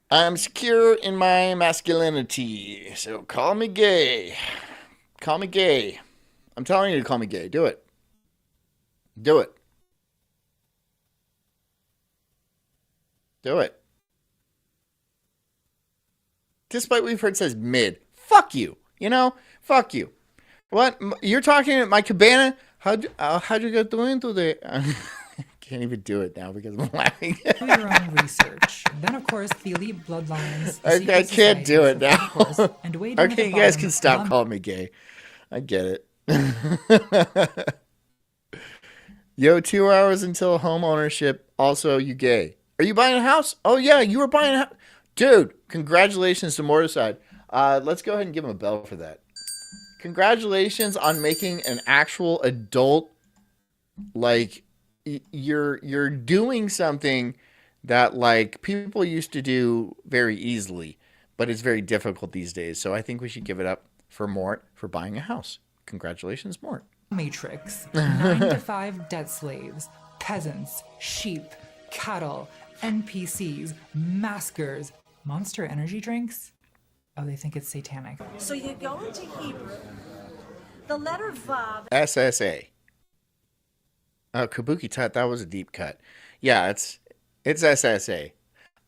I'm secure in my masculinity. So call me gay. Call me gay. I'm telling you to call me gay. Do it. Do it. Do it. Despite what we've heard says mid. Fuck you. You know? Fuck you. What? You're talking at my cabana? How'd you get doing today? Can't even do it now because I'm laughing. Do your own research. Then, of course, the elite bloodlines. the I secret can't do it societies, now. of course, and way down at Okay, the you guys bottom, can stop mom- calling me gay. I get it. Yo, 2 hours until home ownership. Also, you gay. Are you buying a house? Oh, yeah, you were buying a house. Dude, congratulations to Mortiside. Let's go ahead and give him a bell for that. Congratulations on making an actual adult, like, you're doing something that, like, people used to do very easily, but it's very difficult these days. So I think we should give it up for Mort for buying a house. Congratulations, Mort. Matrix, 9 to 5 debt slaves, peasants, sheep, cattle, NPCs, maskers, monster energy drinks. Oh, they think it's satanic. So you go into Hebrew, the letter Vav. SSA. Oh, Kabuki Tut, that was a deep cut. Yeah, it's SSA.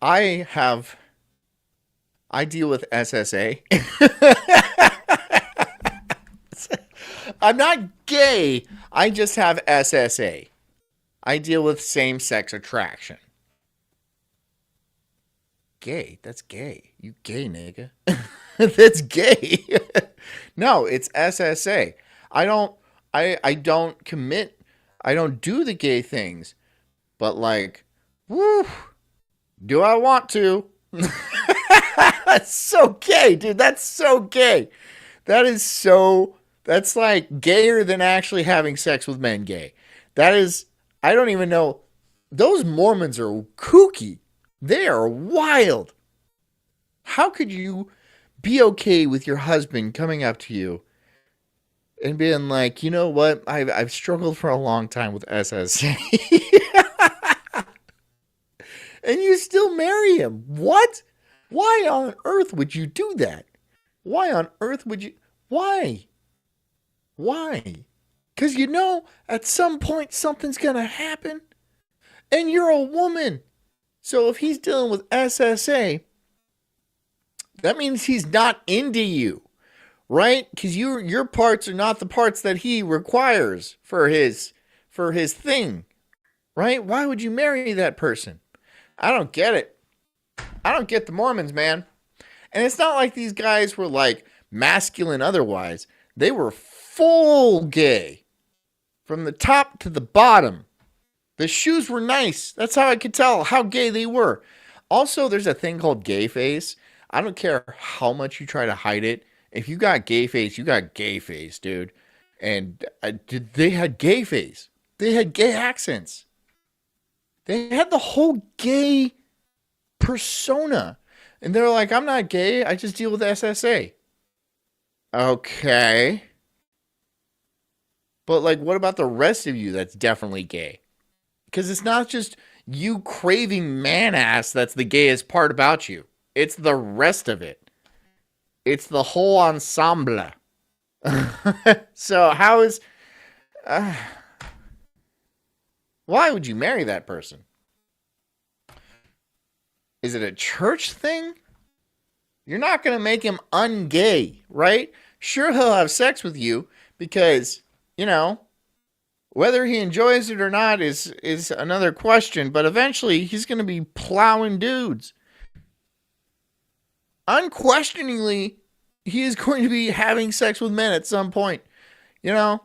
I deal with SSA. I'm not gay. I just have SSA. I deal with same-sex attraction. Gay? That's gay. You gay, nigga. That's gay. No, it's SSA. I don't commit. I don't do the gay things. But like, woo, do I want to? That's so gay, dude. That's so gay. That's like gayer than actually having sex with men gay. That is, I don't even know. Those Mormons are kooky. They are wild. How could you be okay with your husband coming up to you and being like, you know what? I've struggled for a long time with SSA. And you still marry him. What? Why on earth would you do that? Why on earth would you? Why? Why? Because you know at some point something's going to happen. And you're a woman. So if he's dealing with SSA, that means he's not into you. Right? Because your parts are not the parts that he requires for his thing. Right? Why would you marry that person? I don't get it. I don't get the Mormons, man. And it's not like these guys were like masculine otherwise. They were full gay. From the top to the bottom. The shoes were nice. That's how I could tell how gay they were. Also, there's a thing called gay face. I don't care how much you try to hide it. If you got gay face, you got gay face, dude. And they had gay face. They had gay accents. They had the whole gay persona. And they're like, I'm not gay. I just deal with SSA. Okay. But like, what about the rest of you that's definitely gay? Because it's not just you craving man ass that's the gayest part about you. It's the rest of it. It's the whole ensemble. So how is... why would you marry that person? Is it a church thing? You're not going to make him ungay, right? Sure, he'll have sex with you because, you know, whether he enjoys it or not is another question. But eventually, he's going to be plowing dudes. Unquestioningly, he is going to be having sex with men at some point. You know?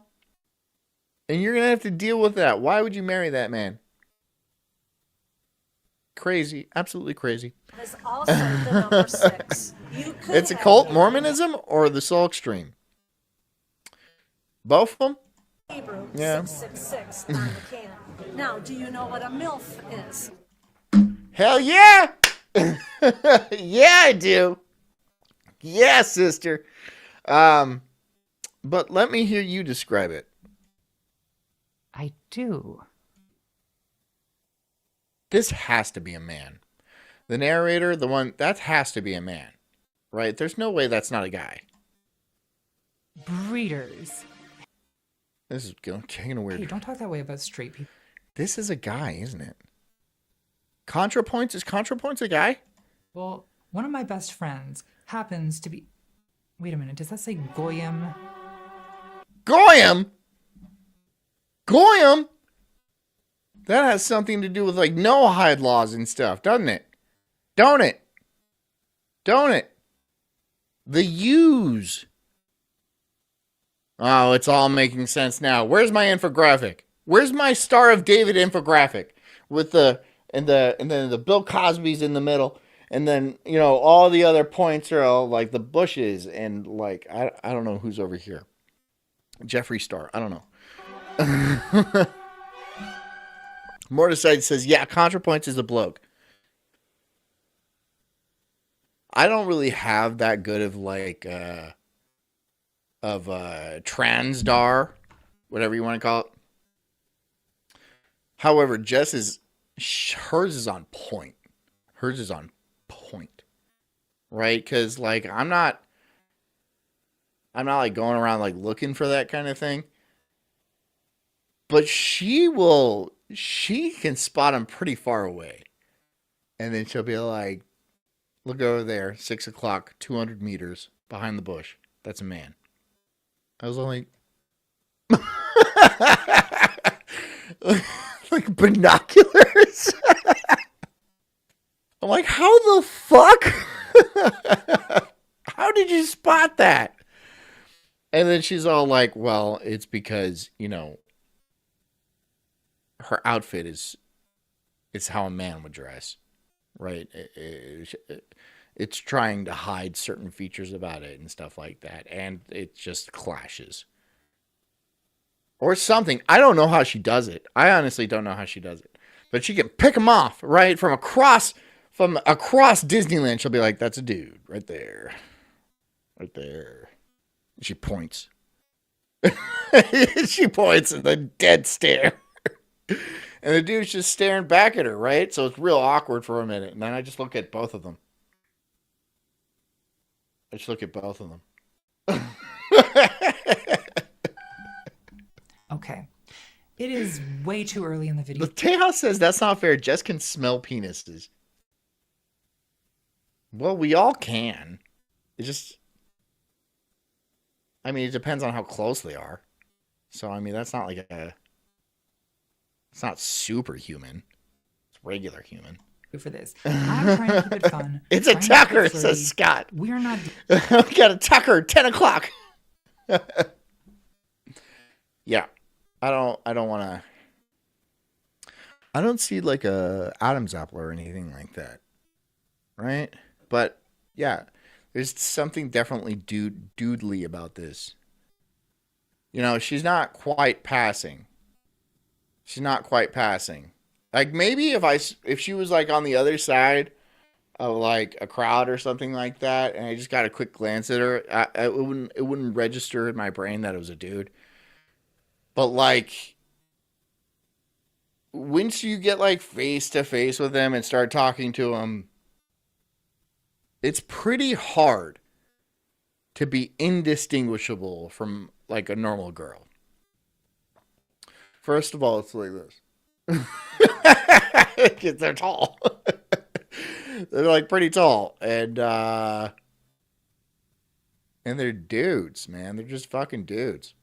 And you're going to have to deal with that. Why would you marry that man? Crazy. Absolutely crazy. Is also the number 6. You could It's a have cult, married Mormonism, or the Sulk stream? Both of them? Hebrew Yeah. 666 on the can. Now, do you know what a MILF is? Hell yeah! Yeah, I do. Yeah, sister. But let me hear you describe it. I do. This has to be a man. The narrator, the one, that has to be a man. Right? There's no way that's not a guy. Breeders. This is taking a weird... Hey, don't talk that way about straight people. This is a guy, isn't it? ContraPoints? Is ContraPoints a guy? Well, one of my best friends happens to be... Wait a minute, does that say Goyim? Goyim? Goyim? That has something to do with like Noahide laws and stuff, doesn't it? Don't it? Don't it? The U's. Oh, it's all making sense now. Where's my infographic? Where's my Star of David infographic with and then the Bill Cosby's in the middle, and then all the other points are all like the bushes and like I don't know who's over here. Jeffree Star. I don't know. Mordecai says, yeah, ContraPoints is a bloke. I don't really have that good of like transdar, whatever you want to call it. However, hers is on point. Hers is on point. Right? Because like I'm not like going around like looking for that kind of thing. But she can spot him pretty far away. And then she'll be like, look over there, 6 o'clock, 200 meters behind the bush. That's a man. I was only like binoculars. I'm like, how the fuck? How did you spot that? And then she's all like, well, it's because, her outfit is how a man would dress, right? It's trying to hide certain features about it and stuff like that, and it just clashes. Or something. I don't know how she does it. I honestly don't know how she does it. But she can pick them off, right? From across Disneyland, she'll be like, that's a dude right there. Right there. And she points. She points in the dead stare. And the dude's just staring back at her, right? So it's real awkward for a minute. And then I just look at both of them. Okay. It is way too early in the video. The Tejas says that's not fair. Jess can smell penises. Well, we all can. It depends on how close they are. So, that's not like it's not superhuman. It's regular human. For this. I'm trying to keep it fun. It's a Tucker, says Scott. We're not... We got a Tucker, 10 o'clock. Yeah. I don't see like a Adam's apple or anything like that. Right? But, yeah. There's something definitely doodly about this. She's not quite passing. Like maybe if she was like on the other side of like a crowd or something like that, and I just got a quick glance at her, it wouldn't register in my brain that it was a dude. But like once you get like face to face with them and start talking to them, it's pretty hard to be indistinguishable from like a normal girl. First of all, it's like this. Because they're tall. They're like pretty tall. And they're dudes, man. They're just fucking dudes.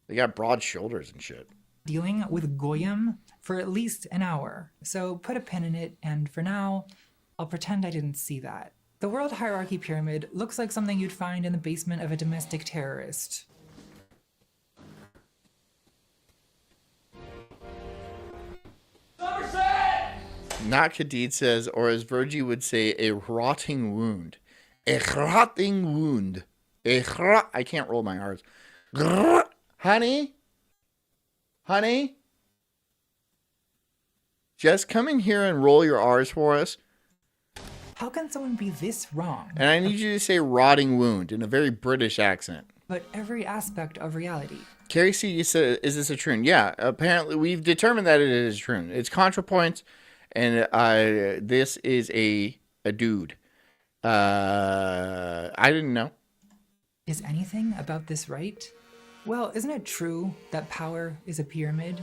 They got broad shoulders and shit. Dealing with Goyim for at least an hour. So put a pin in it, and for now, I'll pretend I didn't see that. The World Hierarchy Pyramid looks like something you'd find in the basement of a domestic terrorist. Not Khadid says, or as Virgie would say, a rotting wound. A rotting wound. I can't roll my R's. Honey? Honey? Just come in here and roll your R's for us. How can someone be this wrong? And I need you to say rotting wound in a very British accent. But every aspect of reality. Carrie C, you said, is this a troon? Yeah, apparently we've determined that it is a troon. It's ContraPoints, and this is a dude. I didn't know. Is anything about this right? Well, isn't it true that power is a pyramid?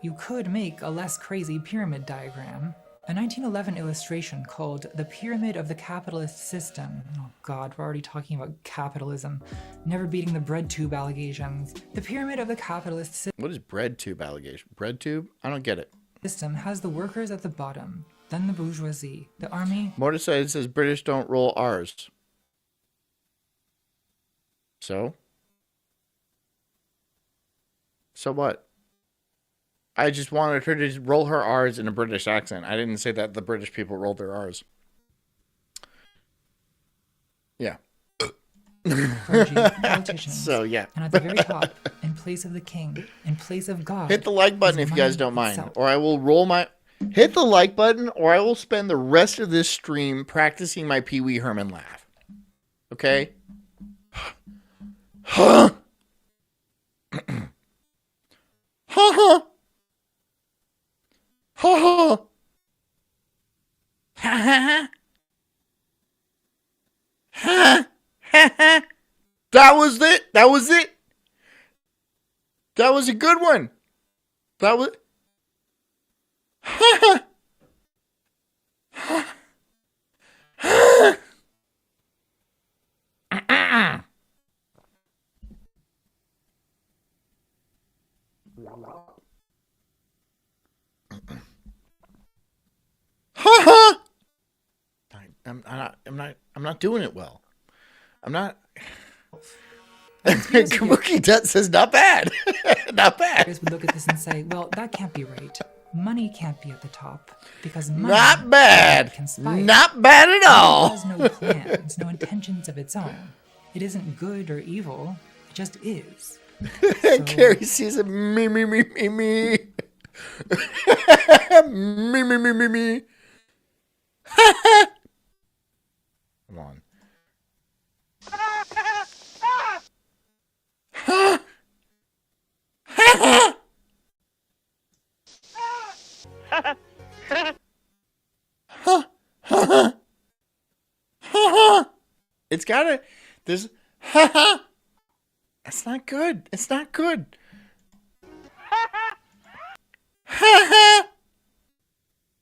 You could make a less crazy pyramid diagram. A 1911 illustration called The Pyramid of the Capitalist System. Oh god, we're already talking about capitalism. Never beating the bread tube allegations. The Pyramid of the Capitalist What is bread tube allegation? Bread tube? I don't get it. System has the workers at the bottom, then the bourgeoisie, the army. Mortisite says British don't roll R's. So? So what? I just wanted her to roll her R's in a British accent. I didn't say that the British people rolled their R's. Yeah. Clergy, politicians. So, yeah. And at the very top, in place of the king, in place of God. Hit the like button is if you guys money don't mind. itself. Or I will roll my... Hit the like button or I will spend the rest of this stream practicing my Pee Wee Herman laugh. Okay? Huh? Ha ha. Ha ha. That was it. That was it. That was a good one. That was. Ha ha. I'm not doing it well. I'm not. Kabuki Dut says not bad. Not bad. Guys would look at this and say, well, that can't be right. Money can't be at the top because money Not bad. conspires. Not bad at It all. has no plans, no intentions of its own. It isn't good or evil. It just is. Carrie sees it. Me. Me. Come on. It's gotta. There's. It's not good. It's not good.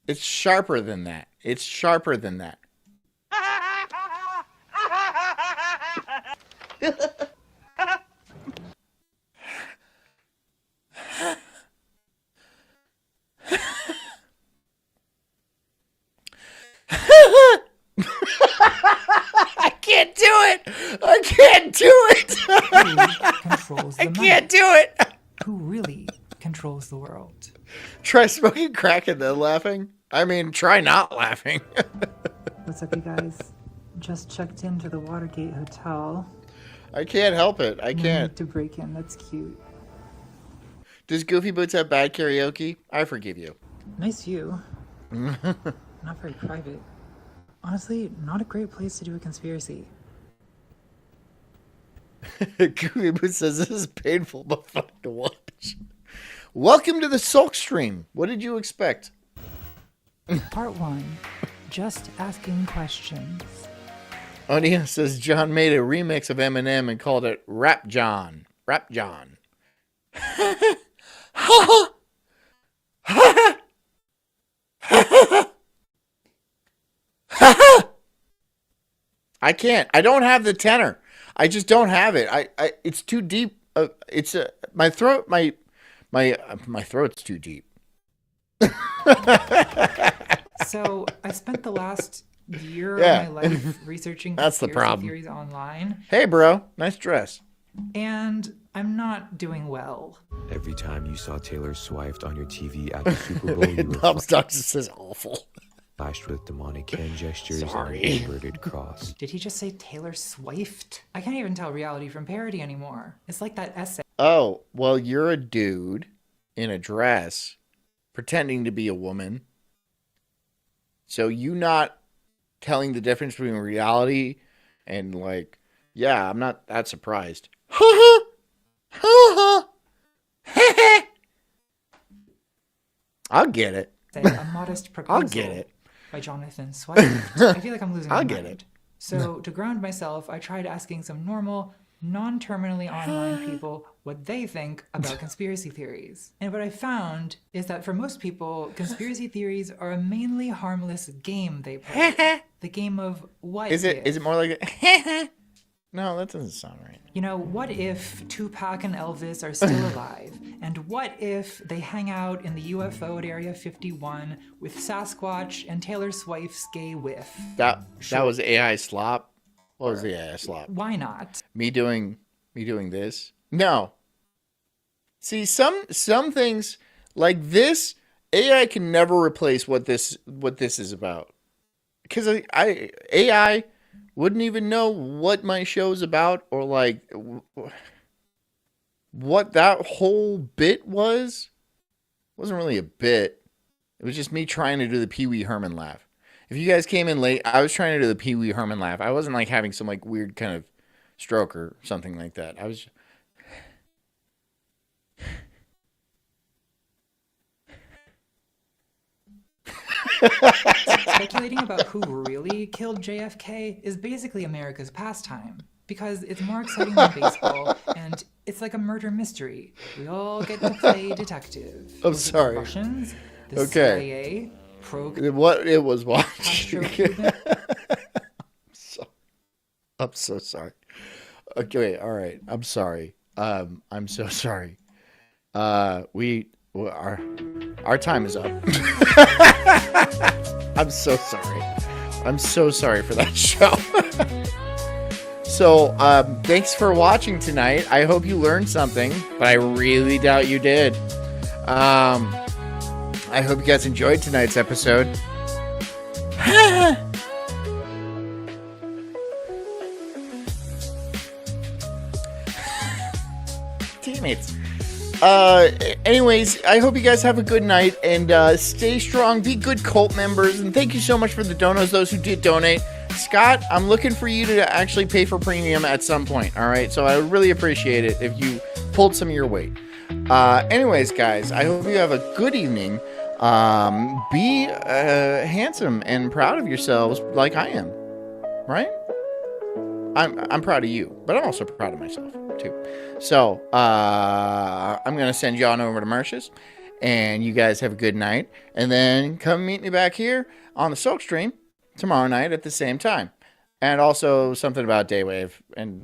It's sharper than that. It's sharper than that. I can't do it. I can't do it. Who controls the I money? can't do it. Who really controls the world? Try smoking crack and then laughing. I mean, try not laughing. What's up, you guys? Just checked into the Watergate Hotel. I can't help it. I can't. To break in, that's cute. Does Goofy Boots have bad karaoke? I forgive you. Nice view. Not very private. Honestly, not a great place to do a conspiracy. Goofy Boots says this is painful but fun to watch. Welcome to the Sulk stream. What did you expect? Part 1. Just asking questions. Onia says John made a remix of Eminem and called it Rap John. Rap John. I can't. I don't have the tenor. I just don't have it. It's too deep. It's my throat. My throat's too deep. So I spent the last year Yeah. of my life researching That's the conspiracy problem. theories online. Hey, bro. Nice dress. And I'm not doing well. Every time you saw Taylor Swift on your TV at the Super Bowl, you were Bob's Doctor says awful. flashed with demonic hand gestures Sorry. and an inverted cross. Did he just say Taylor Swift? I can't even tell reality from parody anymore. It's like that essay. Oh, well, you're a dude in a dress pretending to be a woman. So you not telling the difference between reality and like, yeah, I'm not that surprised. I'll get it. A modest proposal. I'll get it. By Jonathan Swift. I feel like I'm losing my I'll get mind. it. So to ground myself, I tried asking some normal, non-terminally online people what they think about conspiracy theories. And what I found is that for most people, conspiracy theories are a mainly harmless game they play. The game of what Is if. it more like a No, that doesn't sound right. You know, what if Tupac and Elvis are still alive? And what if they hang out in the UFO at Area 51 with Sasquatch and Taylor Swift's gay whiff? That was AI slop. What was the AI slop? Why not? Me doing this? No. See, some things like this, AI can never replace what this is about. Because AI wouldn't even know what my show's about or like what that whole bit was. It wasn't really a bit. It was just me trying to do the Pee Wee Herman laugh. If you guys came in late, I was trying to do the Pee Wee Herman laugh. I wasn't like having some like weird kind of stroke or something like that. I was Speculating about who really killed JFK is basically America's pastime because it's more exciting than baseball and it's like a murder mystery. We all get to play detective. I'm Was it sorry. The Russians, the Okay. CIA, pro what it was watching. Castro-Cuban. I'm so sorry. Okay, all right. I'm sorry. I'm so sorry. Our time is up. I'm so sorry. I'm so sorry for that show. So, thanks for watching tonight. I hope you learned something, but I really doubt you did. I hope you guys enjoyed tonight's episode. Teammates. Anyways, I hope you guys have a good night and stay strong, be good cult members, and thank you so much for the donos, those who did donate. Scott, I'm looking for you to actually pay for premium at some point, all right? So I would really appreciate it if you pulled some of your weight. Anyways, guys, I hope you have a good evening. Be handsome and proud of yourselves like I am, right? I'm proud of you, but I'm also proud of myself too. So I'm gonna send you on over to Marsha's, and you guys have a good night. And then come meet me back here on the Sulk stream tomorrow night at the same time, and also something about Daywave and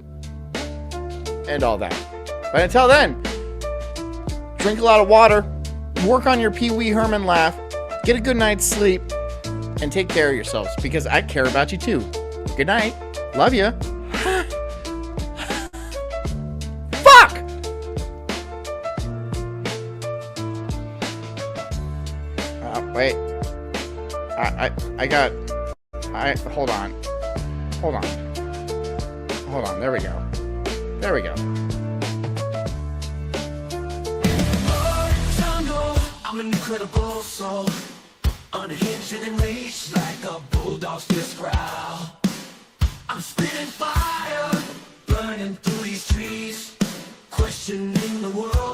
all that. But until then, drink a lot of water, work on your Pee Wee Herman laugh, get a good night's sleep, and take care of yourselves because I care about you too. Good night. Love you. Fuck! Wait. Hold on. There we go. I'm an incredible soul, unhinged and enraged like a bulldog's fierce growl. I'm spitting fire, burning through these trees, questioning the world.